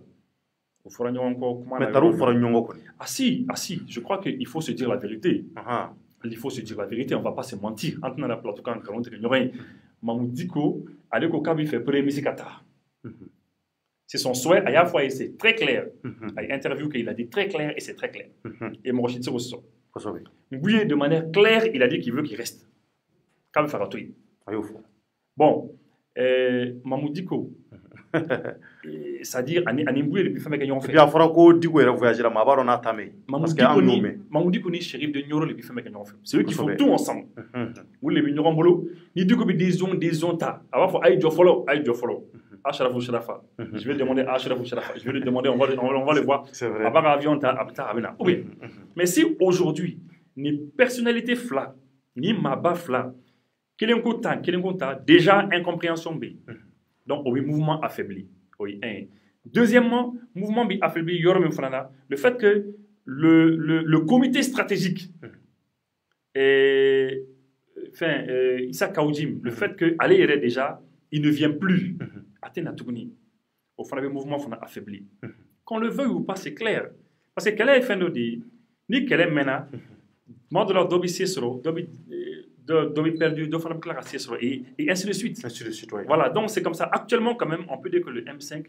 U fora nyon ko comment mais taru fora nyon ko. Ah si, je crois qu'il faut se dire la vérité. Il faut se dire la vérité, on va pas se mentir. Entre dans la plateau quand on te nyorin, mamudi ko ale ko kabi fait premier musikata. C'est son souhait, à la fois, et c'est très clair. À l'interview qu'il a dit très clair et c'est très clair. Et Morochitse aussi. Oui, de manière claire, il a dit qu'il veut qu'il reste. Comme Faratouille. Bon, Mamoudiko, c'est-à-dire, Animboué, depuis fin de fait. Il y a Franco Digo et voyager à Mabaro Natame. Mamoudiko ni shérif de Nyoro, les fin de fait. C'est eux qui font tout ensemble. Vous les Vignerons Bolo, ni du coup des zones, avant, faut aïe, follow. Ashraf ou Sharafa. Je vais demander à Ashraf ou Sharafa. Je vais lui demander, on va le voir. C'est vrai. Avant l'avion, oui. Mais si aujourd'hui, ni personnalité fla, ni maba fla, quel déjà incompréhension B. Donc, oui, mouvement affaibli. Oui, un. Deuxièmement, mouvement affaibli, le fait que le comité stratégique, Issa Kawujim, le fait que allez y déjà, il ne vient plus. Athéna Tougni. Au fond, le mouvement est affaibli. Qu'on le veuille ou pas, c'est clair. Parce que quelle est la fin de dire, ni quelle est maintenant, moi de leur dobi cessero, dobi perdu, dobi fana clara cessero, et ainsi de suite. Ainsi de suite, oui. Voilà, donc c'est comme ça. Actuellement, quand même, on peut dire que le M5,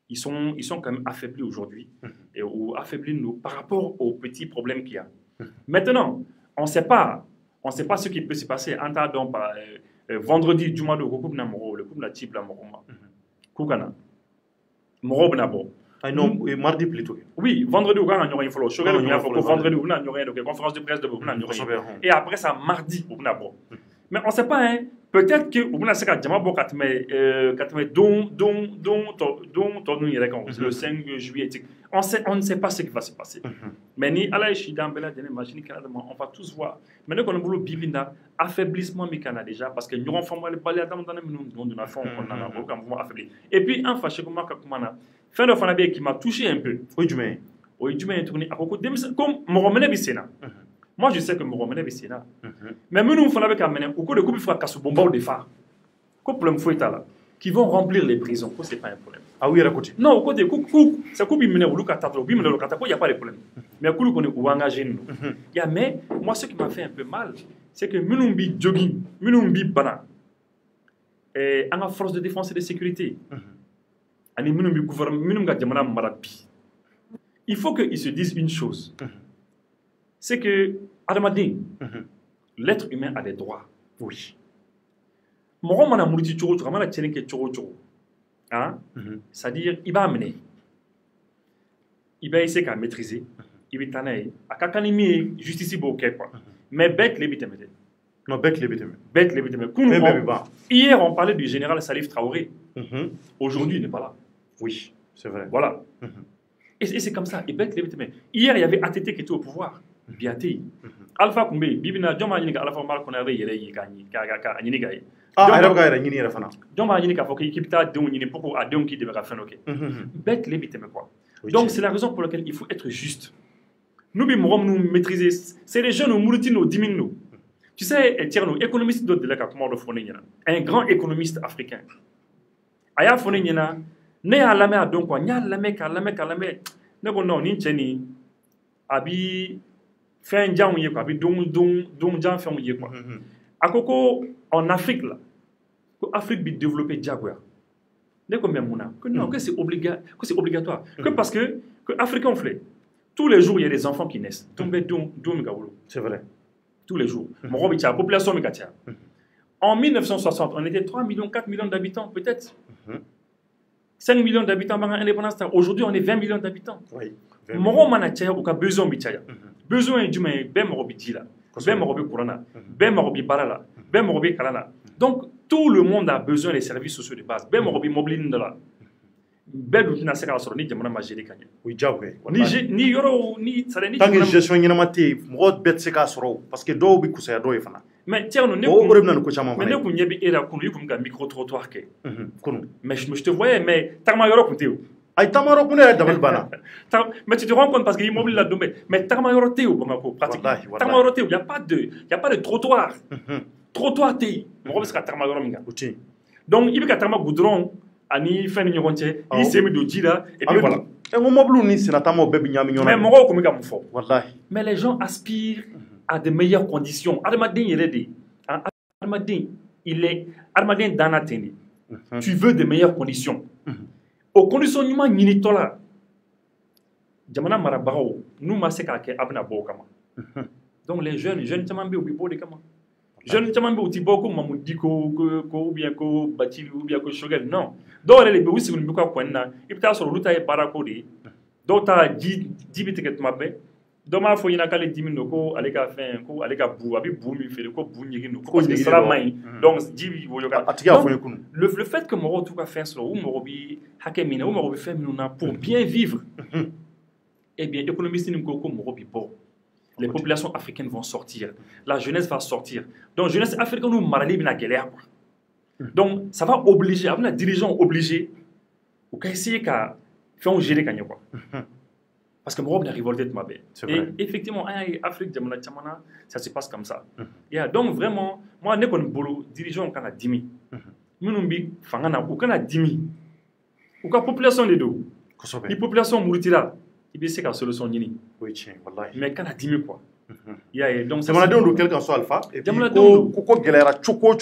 ils sont quand même affaiblis aujourd'hui, ou affaiblis nous par rapport aux petits problèmes qu'il y a. Maintenant, on ne sait pas ce qui peut se passer. En tant donc, vendredi, du mois de le couple na type la moroma. Koukana. Morobna bo. Ah non, mardi plutôt. Oui, vendredi, on a une follow. Vendredi, on a une conférence de presse de et après ça, mardi, on a bon. Mais on ne sait pas, hein. Peut-être que on a ce cas Djamabo le 5 juillet. On ne sait pas ce qui va se passer. Mais ni Allah Shidam Bela Dene Machine on va tous voir. Maintenant qu'on a voulu bibina affaiblissement mécana déjà parce que nous avons formé le balai dans la forme qu'on a aucun mouvement affaibli. Et puis en fâché comme Kakumana, fin de Fanabe qui m'a touché un peu. Oui, du mai. Oui, du mai tourné à beaucoup de comme Moromene Bissena. Moi, je sais que Moromene Bissena. Mais nous, nous faisons amener au cours de couple, il faut qu'à bomba au départ. Problème fouet là, qui vont remplir les prisons. Ce n'est pas un problème. Ah oui, à côté. Non, au côté, c'est coupe il ou Lucatato, il n'y a pas de problème. Mais au qu'on est ou engagé nous. Mais moi, ce qui m'a fait un peu mal, c'est que Munumbi jogging, Munumbi bana, et en force de défense et de sécurité, et Munumbi gouvernement, Munumga Djamana Marapi. Il faut qu'ils se disent une chose. C'est que, Adamadin, l'être humain a des droits. Oui. Moro mana muriti chogo chogo mana tchenke chogo chogo. Hein? C'est-à-dire, il va amener. Il va essayer de maîtriser. Il va t'amener. À kakani justice boké quoi. Mais bête les biteme. Non, bête les biteme. Bête les biteme. Hier, on parlait du général Salif Traoré. Aujourd'hui, il n'est pas là. Oui, c'est vrai. Voilà. Et c'est comme ça. Et bête les biteme. Hier, il y avait ATT qui était au pouvoir. Biati. Alpha Koumbe, Bibina, Djoma Yinika, Alpha Malkonave, Yere, Yinigaye. Ah, elle va gagner la fin. Djoma Yinika, faut qu'il quitte à Don Yinipo, à Don qui devrait faire OK. Bête les biteme quoi. Donc, c'est la raison pour laquelle il faut être juste. Nous, nous maîtriser. C'est les jeunes, nous moulutino, diminu. Tu sais, Tierno, économiste de la Kakumar de Fonenina, un grand économiste africain. Aya Fonenina, né à la mer, donc, n'y a la mec, à la mec, à la mec. Non, ni Tcheni, abi. Fait un diamant, quoi, donc, j'en fais un yé, quoi. À Coco, en Afrique, là, l'Afrique bi développer Jaguar. N'est combien mouna? Que non, que c'est obligatoire. Que parce que Africains fait. Tous les jours, il y a des enfants qui naissent. C'est vrai. Tous les jours. Mon robot, la population, En 1960, on était 3 millions, 4 millions d'habitants, peut-être. 5 millions d'habitants par indépendance. Aujourd'hui, on est 20 millions d'habitants. Oui. Moro manachaya ou ka besoin bichaya. Besoin est du mais ben morobi là. Ben morobi kurana. Ben morobi barala. Ben morobi kalana. Donc tout le monde a besoin des services sociaux de base. Ben morobi mobilin de là. Ben du na sera sur ni jamana majeri kanya. Oui jawé. Ni yoro ni sare ni. Tant que gestion nyamati mo bet se ka soro parce que do bi kusa do yefana. Mais tiens, nous mais ne pouvons pas un micro-trottoir. Mais je te voyais, mais Tarmayoro Théo. Mais tu te rends compte parce qu'il est mobile là-dedans. Mais Tarmayoro Théo, pratiquement. Tarmayoro Théo, il n'y a pas de trottoir. Trottoir Théo. On va Tarmayoro Minga. Donc, il y a Tarma Goudron, Ani Fani Nironche, il s'est mis de Djira, et puis voilà. Mais les gens aspirent à de meilleures conditions. Armadin, il est dit. Armadin Danateni. Tu veux de meilleures conditions. Aux conditions numa nyinitola. Jamana marabao, nous maseka ke abna bokama. Donc les jeunes tamambe ou bibo de kama. Jeunes tamambe ou tiboko mamudiko ko bien ko batili ou bien ko shogel non. Donc les be wisi bunu ko kwenna, ipta so luta e barako de. Donc ta dibite ket mabbe. Doma fo yina kale 10 000 ko ale ka fin ko ale ka bu abi bu mi fere ko bu nyigi no ko c'est sera mai donc jibi wo yoka le fait que moro tout ka fin solo ou moro bi hakemina ou moro bi femina pour bien vivre eh bien économiste ni ko moro bi bon les populations africaines vont sortir la jeunesse va sortir donc jeunesse africaine nous marali bina galère donc ça va obliger avec les dirigeants obligés ou ka essayer ka faire gérer kanya quoi. Parce que moi, je suis révolté de ma bête. Et effectivement, en Afrique, ça se passe comme ça. Donc vraiment, moi, je suis un dirigeant qui a 10 000. Nous sommes 10 000. Ou la population de dos. La population mourutira. Il y a une solution. Mais quand on a 10 000 quoi. C'est mon adon quel qu'en soit alpha. Et puis, Koko Gelera Choko.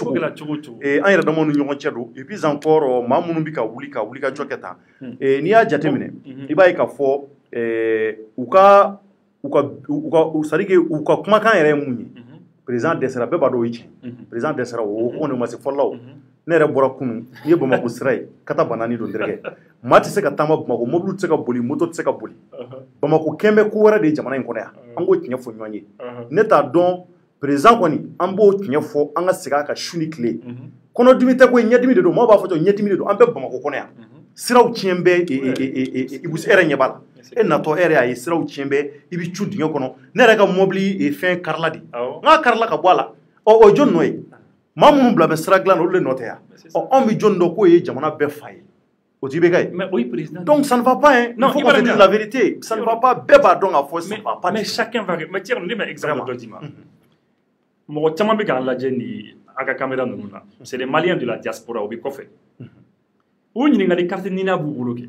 Et un yɛrɛdama ni ɲɔgɔn cɛ do. Et puis encore, maa minnu bɛ ka wuli ka jɔ kɛ tan. Et n'i y'a jateminɛ, i b'a ye k'a fɔ u ka c'est-à-dire que u ka kumakan yɛrɛ ye mun ye. Président dɛsɛra bɛɛ b'a dɔn o ye tiɲɛ. Président dɛsɛra o ko ne ma se fɔlɔ la o. Ne yɛrɛ bɔra kunun n'i ye Bamako sira ye ka taa Banani don dɛrɛgɛ. Maa tɛ se ka taama Bamako, mobile tɛ se ka boli, moto tɛ se ka boli. Bamako kɛn bɛ ko wɛrɛ de ye jamana in kɔnɔ yan. An k'o tiɲɛ fɔ ɲɔgɔn ye. Ne t'a dɔn président kɔni an b'o tiɲɛ fɔ an ka segin a kan su ni tile. Kɔnɔdimi tɛ ko ye, ɲɛdimi de don. Maaw b'a fɔ ɲɛdimi de don. An bɛ Bamako kɔnɔ yan. Siraw tiɲɛ bɛ Ibousse yɛrɛ ɲɛ b'a la. E natɔ e yɛrɛ y'a ye siraw tiɲɛ bɛ i bɛ cu dingɛ kɔnɔ. Ne yɛrɛ ka mobili fɛn karila de. N k'a karila ka bɔ a la. O jɔn nɔ ye? Maa minnu bila bɛ sira dilan na olu de nɔ tɛ yan. Anw bɛ jɔn dɔn k'o ye jamana bɛɛ fa ye. O t'i bɛ kɛ ye. Donc ça ne va pas, hein. Non, il faut qu'on se dise la vérité. Ça ne va pas. Bɛɛ b'a dɔn k'a fɔ ça ne va pas. Mais chacun va. Mais tiens, ne bɛ exemple dɔ d'i ma. Mɔgɔ caman bɛ k'an lajɛ ni a ka caméra ninnu na. C'est les Maliens de la diaspora o bɛ kɔfɛ. O ɲininkali carte nina b'u bolo kɛ.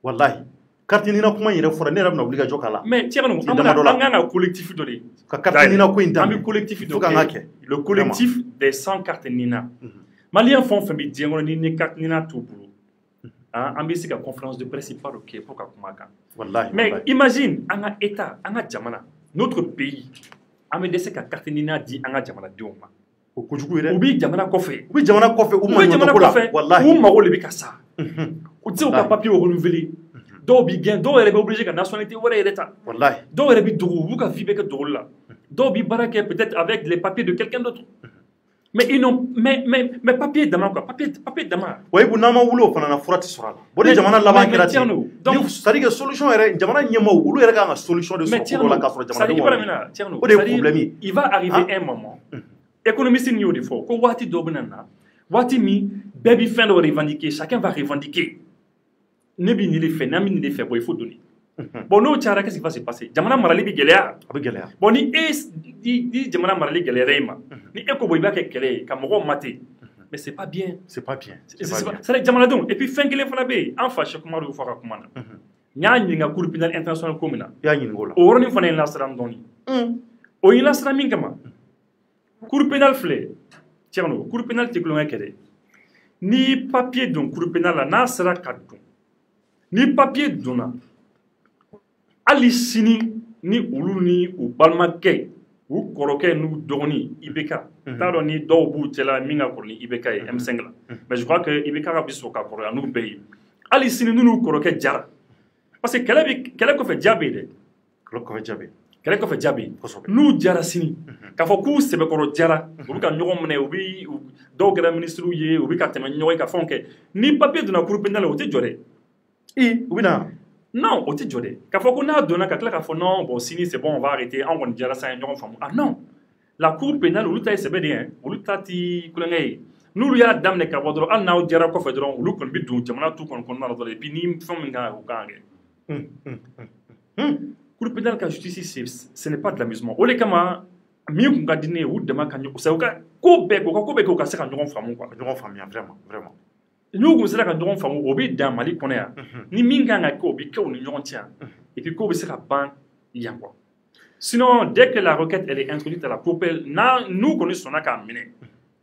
Walahi. Carte nina kuma in yɛrɛ fɔra ne yɛrɛ bɛna wuli ka jɔ k'a la. Mais tiens, an kan ka collectif dɔ de. Ka carte nina ko in daminɛ. An bɛ collectif dɔ kɛ. Le collectif des 100 cartes nina. Maliens fɛn o fɛn bɛ diɲɛ kɔnɔ ni carte nina t'u bolo. An bɛ se ka conférence de presse pas ok pour ka kuma kan. Wallahi. Mais imagine an ka état, an ka jamana, notre pays, an bɛ dɛsɛ ka carte nina di an ka jamanadenw ma. O kojugu yɛrɛ. U bɛ jamana kɔfɛ. U bɛ jamana kɔfɛ. U maɲumantɔ ko la. Wallahi. U mago de bɛ ka sa. U tɛ se k'u ka papier renouveler. Dɔw b'i gɛn, dɔw yɛrɛ bɛ obligé ka nationalité wɛrɛ yɛrɛ ta. Wallahi. Dɔw yɛrɛ bɛ dogo, u b'u ka vie bɛɛ kɛ dogoli la. Dɔw bɛ baara kɛ peut-être avec les papiers de quelqu'un d'autre. Mais ils n'ont, mais papier dama quoi, papier dama. Oui, vous n'avez pas voulu au fana fura ti sora. Bon, les jamana laban kɛra ten. Donc, c'est-à-dire que solution yɛrɛ jamana ɲɛmaaw olu yɛrɛ kan ka solution de sɔrɔ ko la k'a sɔrɔ jamana ɲɛmaaw. O de ye problème ye. Il va arriver un moment. Économiste ni y'o de fɔ ko waati dɔ bɛ na na, waati min bɛɛ bɛ fɛn dɔ revendiquer, chacun va revendiquer. Ne bɛ nin de fɛ, n'an bɛ nin de fɛ, bon il faut donner. Bon, n'o cayara, qu'est-ce qui va se passer? Jamana marali bɛ gɛlɛya. A bɛ gɛlɛya. Bon, ni jamana marali gɛlɛyara i ma, ni e ko bon i b'a kɛ kɛlɛ ye, ka mɔgɔw mate, mais c'est pas bien. C'est pas bien. C'est jamanadenw. Et puis fɛn kelen fana bɛ yen, an fa Cheikh Umaru y'o fɔ a ka kuma na. N y'a ɲininka Cour pénale internationale ko min na. I y'a ɲininka o la. O yɔrɔnin fana ye n lasiran dɔɔni. O ye n lasiran min kama. Cour pénale filɛ, Thierno, Cour pénale tɛ kulonkɛ kɛ dɛ. Ni papier don Cour pénale la, n'a sera ka don, ni papier donna, hali sini ni olu ni u balimakɛ ou koroke nous doni Ibeka talo ni do bu tela minga ko ni Ibeka et M5 là mais je crois que Ibeka a biso ka ko nous pays ali sini nous koroke jara parce que kala ko fe jabe de kala ko fe jabe nous jara sini ka fo ku sebe ko jara u ka nyogo mne u bi do gara ministre ye u bi ka tema nyoy ka fonke ni papier de na cour pénale o te jore ubina non, on dit jodé. Quand on a donné non, bon, si c'est bon, on va arrêter. On va dire ça, ah non. La cour pénale, on l'a c'est bien, on l'a dit, nous lui a dame les cabodro, on a dit à quoi faire, on l'a dit, on a tout qu'on a dans les pinim, femme au gang. Cour pénale, la justice, ce n'est pas de l'amusement. On les kama, mieux qu'on a dîné ou demain, quand on s'est Kobe, on a cassé un grand femme, quoi. Vraiment. Nous, comme ça, quand on fait un obi dans Mali, qu'on est ni minga nga ko bi ko ni yon tient et puis ko bi sera ban yango. Sinon, dès que la requête elle est introduite à la cour pénale, nous connaissons ça qu'à mener.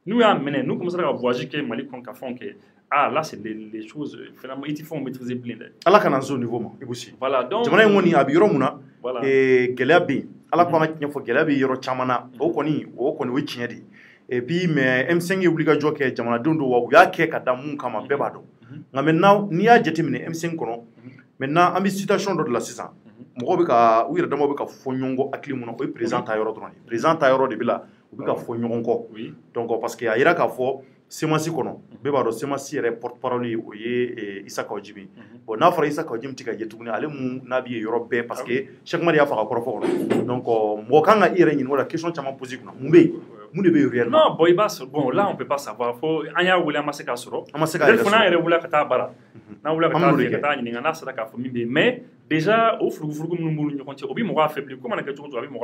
Nous à mener, nous comme ça à voyager que Mali qu'on font que ah là c'est les choses finalement il faut maîtriser plein de. Ala kana zo niveau mo ibusi. Voilà donc. Jamana ngoni abiro muna voilà. Gelabi ala ko na nyafo gelabi yoro chamana o koni we chinyadi. Et puis mais M5 est obligé de jouer jamana dondo wa ya ke ka damu kama bebado nga maintenant ni ya jetimine M5 kono maintenant ambi situation de la 600 mo be ka wira damo be ka fonyongo aklimu no président ayoro drone président ayoro de bila be ka fonyongo donc parce que ayira ka fo semasi kono bebado semasi re porte parole o ye Isaka Ojibi bon na fara Isaka Ojibi tika jetuguni ale mu na bi yoro be parce que chaque mari ya fa ka korofo donc mo kanga ire ni wala question chama poser kuna mumbe non, bon, là, on ne peut pas savoir. Faut, il y a un masque à soro. Mais déjà, au flou, nous affaibli. Comment on a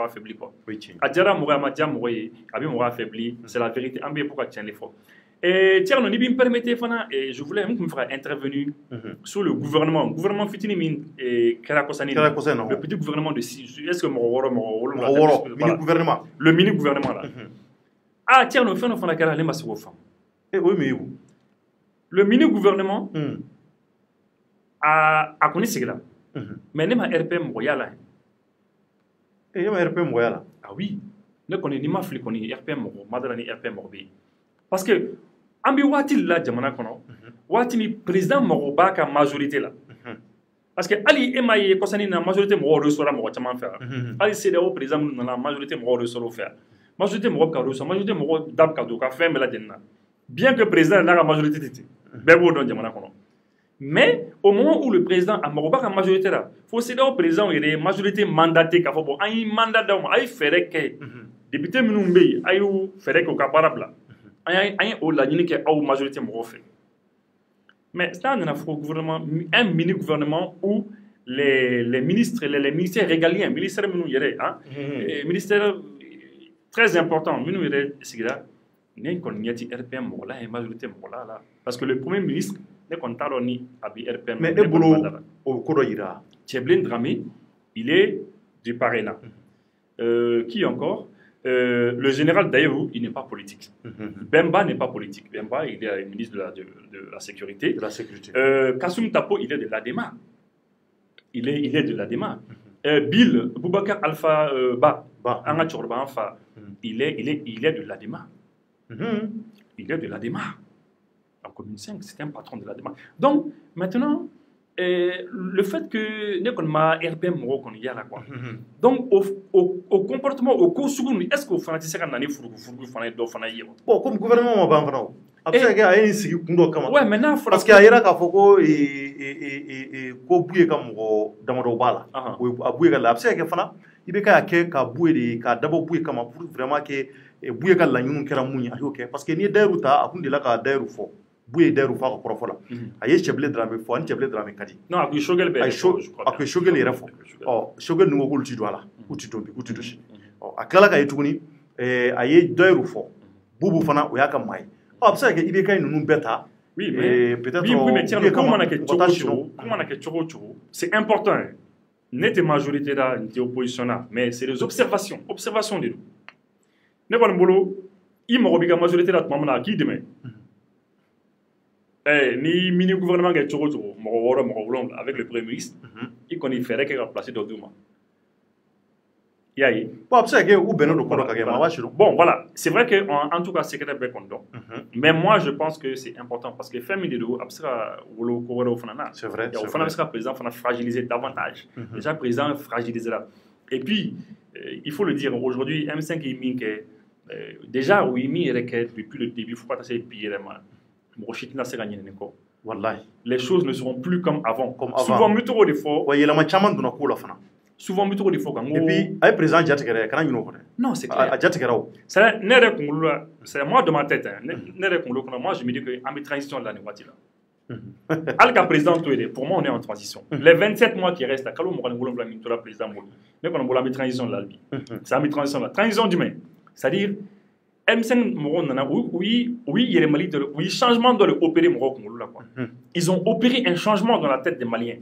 affaibli quoi? Adjara Moura Madia Mouraye, Abi affaibli. C'est la vérité. Ambé pourquoi tient l'effort. Et tiens, on me permettez, et je voulais me faire intervenir sur le gouvernement. Le gouvernement Fitini et Karakosani. Le petit gouvernement de 6. Est-ce que le mini-gouvernement là. Ah, tiens, nous faisons la carrière, les masses aux femmes. Oui, mais où? Le mini-gouvernement a connu ce là. Mais il y a un RPM royal. Il y a un RPM royal. Ah oui. Nous connaissons ni ma flic, on est RPM royal, madame ni RPM royal. Parce que, ambi watil la jamana kono, watini président Moroba ka majorité là. Parce que Ali Emaye kosani na majorité Moro resora Moro chaman faire. Ali CDO président na la majorité Moro resora faire. Majorité Moro ka resora, majorité Moro dab ka do ka fait la denna. Bien que le président n'a la majorité titi. Bebo don jamana kono. Mais au moment où le président a Moroba ka majorité là, faut CDO président il est majorité mandatée ka faut bon ay mandat da ay fere ke député minumbe ayu fere ko ka parabla. Ay o la ni ke au majorité Moro fait. Mais c'est un gouvernement, un mini-gouvernement où les ministres, les ministères régaliens, ministère ministère très important, parce que le premier ministre n'est pas ni RPM. Mais Tcheblin Dramé, il est du Parena. Qui encore? Le général Daïrou, il n'est pas politique. Bemba n'est pas politique. Bemba, il est ministre de la Sécurité. Kassoum Tapo, il est de l'ADEMA. Il est de l'ADEMA. Bill, Boubacar Alpha Anga Tchorba Alpha, il est de l'ADEMA. Il est de l'ADEMA. En commune 5, c'est un patron de l'ADEMA. Donc, maintenant, le fait que nous avons RPM, donc au comportement, au cours est-ce que vous faites ça quand bon, comme gouvernement, ouais, maintenant, parce qu'il y a un foko ko bouye comme damado bala abouye la c'est que fana il be ka ke ka bouye de ka dabo bouye comme pour vraiment que bouye ka la nyunu kera munya ok parce que ni dairu ta akundi la ka dairu fo bouye dairu fa ko profola aye cheble drame fo an cheble drame kadi non aku shogel be aku shogel ira fo oh shogel nugo ko ti doala uti dombi uti doshi oh akala ka yituni aye dairu fo bubu fana o yaka mai oh c'est que il be kay nunu beta. Oui, mais peut-être c'est important. N'est pas majorité là, n'est opposition là, mais c'est des observations de nous. N'est pas le boulot. Il m'a obligé à majorité là, maman là, qui demain? Ni mini gouvernement qui est avec le premier ministre, il connaît faire qu'il a placé dans le Bon, voilà. C'est vrai qu'en tout cas, c'est que c'est content. Mais moi, je pense que c'est important parce que faire des vidéos, c'est vrai. Il faut que le président fragiliser davantage. Déjà, le président fragilisé là. Et puis, il faut le dire, aujourd'hui, M5 est mis que déjà, oui, depuis le début, il faut pas passer pire. Les choses ne seront plus comme avant. Souvent, mieux trop d'efforts. Souvent, mieux trop d'efforts. Et puis, le président Djatigere, non, c'est clair. C'est moi de ma tête. Moi, je me dis qu'il y a une transition là. Alka président, pour moi, on est en transition. Les 27 mois qui restent, quand on a un président, on a une transition là. C'est une transition là. Transition d'humain. C'est-à-dire, M5 oui, il y a les Mali, oui, changement doit opérer là. Ils ont opéré un changement dans la tête des Maliens.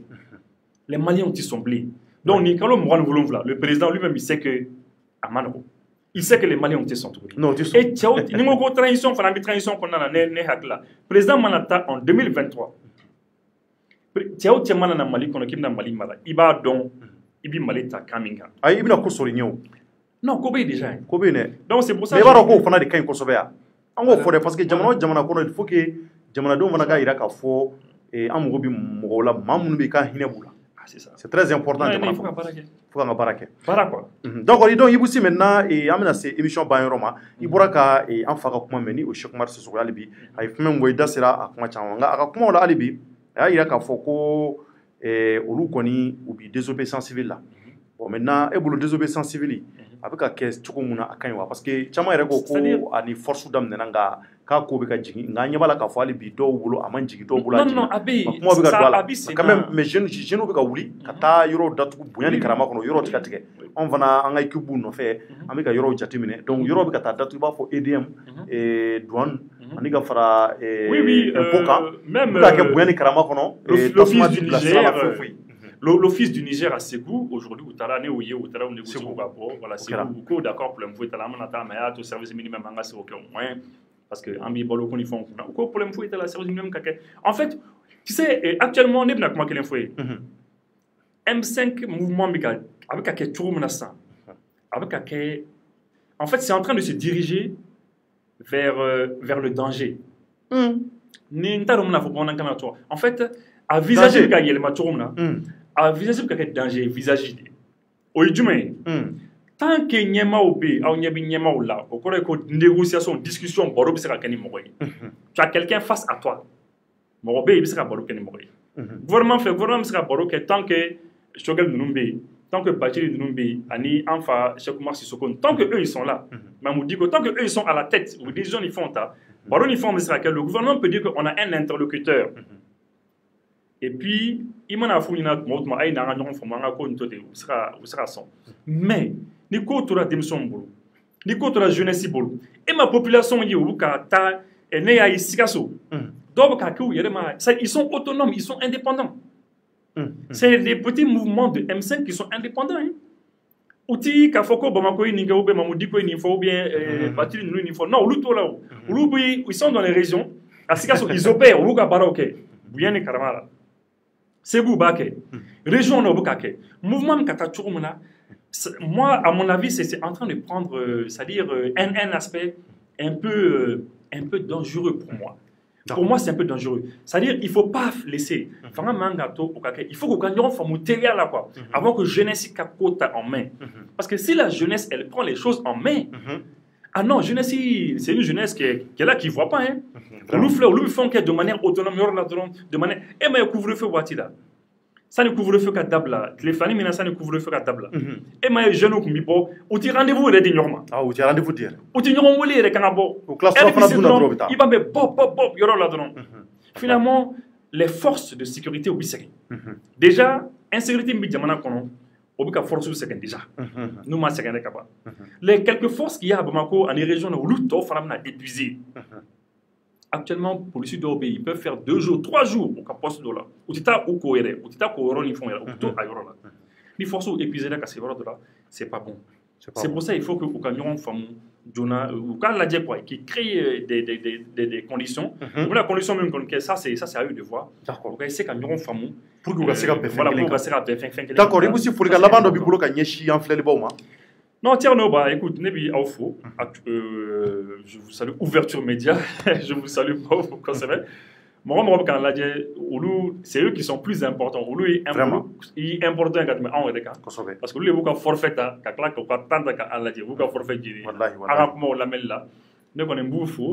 Les Maliens ont sont blés. Donc, le président lui-même, il sait que il sait que les Maliens ont été sont trouvés. Et il y a une transition qu'on a le président Manata en 2023. Tiao Tiamana na Mali qu'on a na Mali mala. Iba donc ibi Mali ta kaminga. Ay ibina ko soligno. Non, Kobe déjà. Kobe ne. Donc c'est pour ça. Mais bara ko fana de kan ko sobea. Ango fode parce que jamana ko il faut que jamana do fana ga ira ka fo amugo bi mogola mamunu bi ka hinebula. C'est très important. Il faut qu'on barake. Quoi. Donc, il y maintenant et amena ces émissions Bayoroma. Il pourra ka et en faire comme meni au Cheikh Mar Sissoko Alibi. Il faut même voir sera à comment changa. À comment la Alibi. Il y a ka foko olu koni ubi désobéissance civile là. Bon maintenant et pour le désobéissance civile avec la caisse tout comme on a quand parce que chama ere ko ani force d'âme nanga ka ko be ka jigi nga nyabala ka fo ali bi do wulo aman jigi do bula non abi ça quand même mais jeune be ka wuli kata yoro datu bunyani karama kono yoro tika tike on vana anga ikubu no fe amika yoro jatimine donc yoro be ka ta datu ba fo EDM et douane ani ka fara oui même ka ke bunyani karama kono l'office du Niger l'office du Niger à Ségou, aujourd'hui, où tu as négocié au rapport, voilà, Ségou, d'accord, pour l'info, tu as la mais au service minimum, c'est OK au moins, parce que Ambi Bolo, ils font, pour l'info, tu as la service minimum, en fait, tu sais, actuellement, on est bien comment l'info est. M5 mouvement, avec un tour menaçant, avec un. En fait, c'est en train de se diriger vers le danger. En fait, à visager le matourum à visager le danger, visager. Aujourd'hui, tant que Nyama ou B, ou Nyama ou là, au cours de négociation, discussion, Boro sera Kani Moroy. Tu as quelqu'un face à toi. Morobé, il sera Boro Kani Moroy. Gouvernement sera Boro tant que Shogel Numbe, tant que Bacheli Numbe, Ani, Anfa, Chekoumar Sissoko, tant que eux ils sont là. Mamoudiko, tant que eux ils sont à la tête, ou des gens ils font ça. Boro ils font que le gouvernement peut dire qu'on a un interlocuteur. Et puis, il m'a dit mais, ni ko tora démission bolo, ni ko tora jeunesse bolo, et ma population y ou kata et ne ya isikaso. Donc ils sont autonomes, ils sont indépendants. C'est des petits mouvements de M5 qui sont indépendants. Outi kafoko bamako ni ngaobe mamudiko ni fo bien batiri ni fo non luto là. Ils sont dans les régions, asikaso ils opèrent ou ka baroke. Bien ni karamala. C'est Boubake. Région Nobukake. Mouvement Katachurumuna. Moi, à mon avis, c'est en train de prendre, c'est-à-dire un aspect un peu dangereux pour moi. Pour moi, c'est un peu dangereux. C'est-à-dire, il ne faut pas laisser. Il faut qu'on gagne là, quoi. Avant que jeunesse capote en main. Parce que si la jeunesse, elle prend les choses en main. Ah non, jeunesse, c'est une jeunesse qui est là, qui ne voit pas. Hein. Nous font de manière autonome, de manière. Et mais couvre-feu, là. Ça ne couvre-feu qu'à Dabla. Les familles, maintenant, ça ne couvre-feu qu'à Dabla. Et mais jeune ou Kumbipo, ou tu rendez-vous, il est dignement. Ah, ou tu rendez-vous dire. Ou tu n'auras pas les canabo. Ou classe 3 il va me pop, il y aura là-dedans. Finalement, les forces de sécurité au Bissek. Déjà, insécurité, Midjamana Kono. Obuka force second déjà. Nous ma second capable. Les quelques forces qu'il y a à Bamako en région où l'outo femme a épuisé. Actuellement, pour le sud d'Obé, ils peuvent faire 2 jours, 3 jours au poste de là. Ou tita ou cohéré, ou tita cohéré, ils font là, ou tout ailleurs là. Les forces épuisées là, c'est là, c'est pas bon. C'est pour ça qu'il faut que au camion femme Jonah ou quand la dit quoi, qui crée des conditions. La condition même que ça c'est à eux de voir. D'accord. Donc c'est camion femme pour que vous gagnez voilà pour que ça d'accord. Et aussi pour les gars là-bas dans Bibulo quand Yeshi en flèche bas. Non, Tierno, bah écoute, Nebi Aoufo, je vous salue, ouverture média, je vous salue pas, vous concevez. Moi, quand l'a dit, c'est eux qui sont plus importants. Ils sont importants parce que lui, vous avez forfait, vous avez forfait,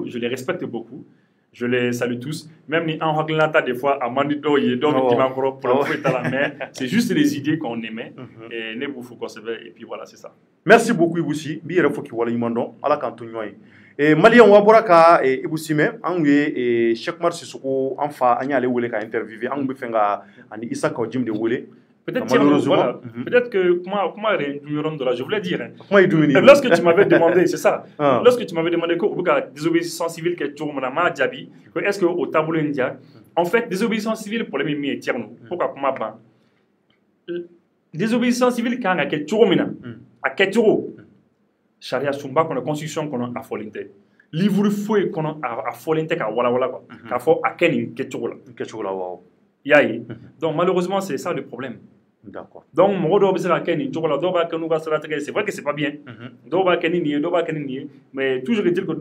je les respecte beaucoup. Je les salue tous. Même si en Haglata, des fois, à Mandito, il y a d'autres qui m'ont pour la main. C'est juste les idées qu'on aimait. Et ne faut conserver. Et puis voilà, c'est ça. Merci beaucoup, Iboussi. Bien, il faut qu'il y ait un monde. Allah kantonyoy. Et Malien Waboraka et Iboussime, Angwe et Cheikh Mar Sissoko, enfin, Anya le Wole ka interviewé, Angwe Fenga, Ani Issa Kaujim de Wole. Peut-être que je voulais dire. Lorsque tu m'avais demandé, c'est ça. Lorsque tu m'avais demandé que désobéissance civile que tu m'as dit, est-ce que au tableau indien, en fait, désobéissance civile pour les mimi et tierno. Pourquoi comment pas? Désobéissance civile quand à quel à quel charia sumba qu'on a constitution qu'on a folinte. Livre fouet qu'on a folinte à wala wala quoi. Qu'à fo à quel ketchola wow. Yaï. Donc malheureusement c'est ça le problème. D'accord. Donc, c'est vrai que c'est pas bien. Mais toujours est-il que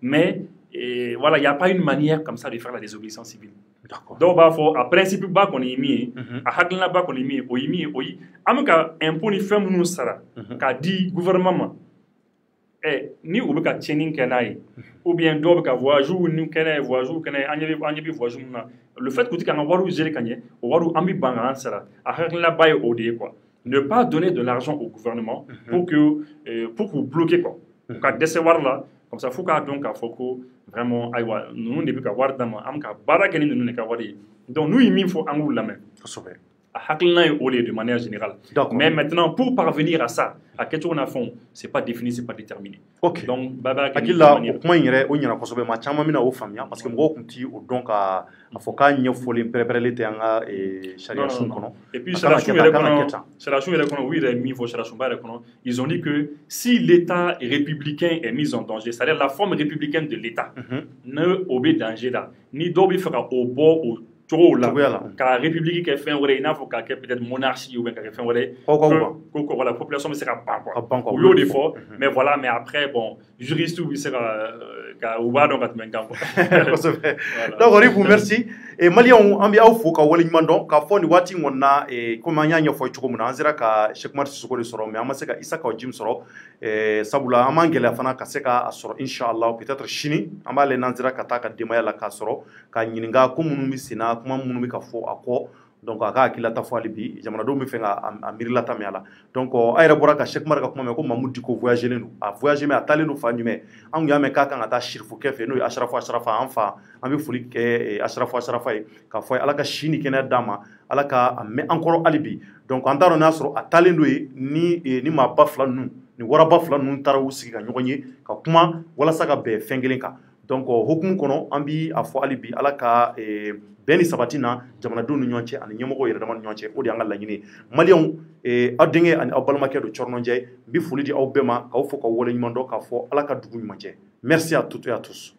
mais voilà, il n'y a pas une manière comme ça de faire la désobéissance civile. D'accord. Donc, à principe, qu'on est mis, à Haglina, qu'on est mis, oui, impôt ni fait nous sara, qu'a dit gouvernement. Ni ou ka tchening kenai ou bien dobe ka voyou ni kenai voyou kenai anyebi voyou na le fait que tu kan waru gérer kanye waru ambi banga ansara a hakla bay odé quoi ne pas donner de l'argent au gouvernement pour que bloquer quoi ka décevoir là comme ça faut ka donc faut que vraiment aywa nous ne ka war dama am ka barakeni ne ka wari donc nous il faut angul la main de manière générale. Mais maintenant, pour parvenir à ça, à quelque chose on a fond, c'est pas défini, c'est pas déterminé. Ok. Donc, Baba, Akila, au point il y a une chose ma chama mina au famille parce que moi on dit donc à foka n'y folie préparer te anga et charia kono. Et puis charia kono oui il faut charia kono. Ils ont dit que si l'État républicain est mis en danger, c'est-à-dire la forme républicaine de l'État ne obéit danger là, ni dobi fera au bord au car la République qui fait un vrai, il faut qu'il y ait peut-être monarchie ou bien qu'il fait un vrai, que la population ne sera pas quoi. Oui, au défaut, mais voilà, mais après, bon, juriste ou il sera ou va donc donc on vous merci et Malien on ambi au faut ka wali mando ka fo ni wati ngona e comment nya fo chuko muna anzira ka Cheikh Mar Sissoko de soro mais amaseka Isaka Jim soro sabula amangela fana ka seka asoro inshallah peut-être chini amale nanzira ka taka demaya la ka soro ka nyininga ko munu misina kuma munu ka fo akko donc aka akila ta fo alibi jamana do mi fenga amirila ta miala donc ayra bora ka Cheikh Mar ka kuma me ko mamudi ko voyager nous a voyager mais atale no fa nyume an ya me ka kan ata shirfu kefe no ashrafa anfa ambi fuli ke ashrafa ka fo ala ka shini kena dama ala ka me encore alibi donc andaro nasro atale no ni ma bafla nu ni wara bafla nu tara usiki ka nyogonye ka kuma wala saka be fengelen ka donc hukum kono ambi afo alibi ala ka beni sabatina jamana do nyonche ani nyemogo yere dama nyonche odi anga lañini malion adenge ani abalma ke do chorno jey bi fulidi aw bema ka fo ko wole nyimondo ka fo ala ka dugu nyonche merci à toutes et à tous.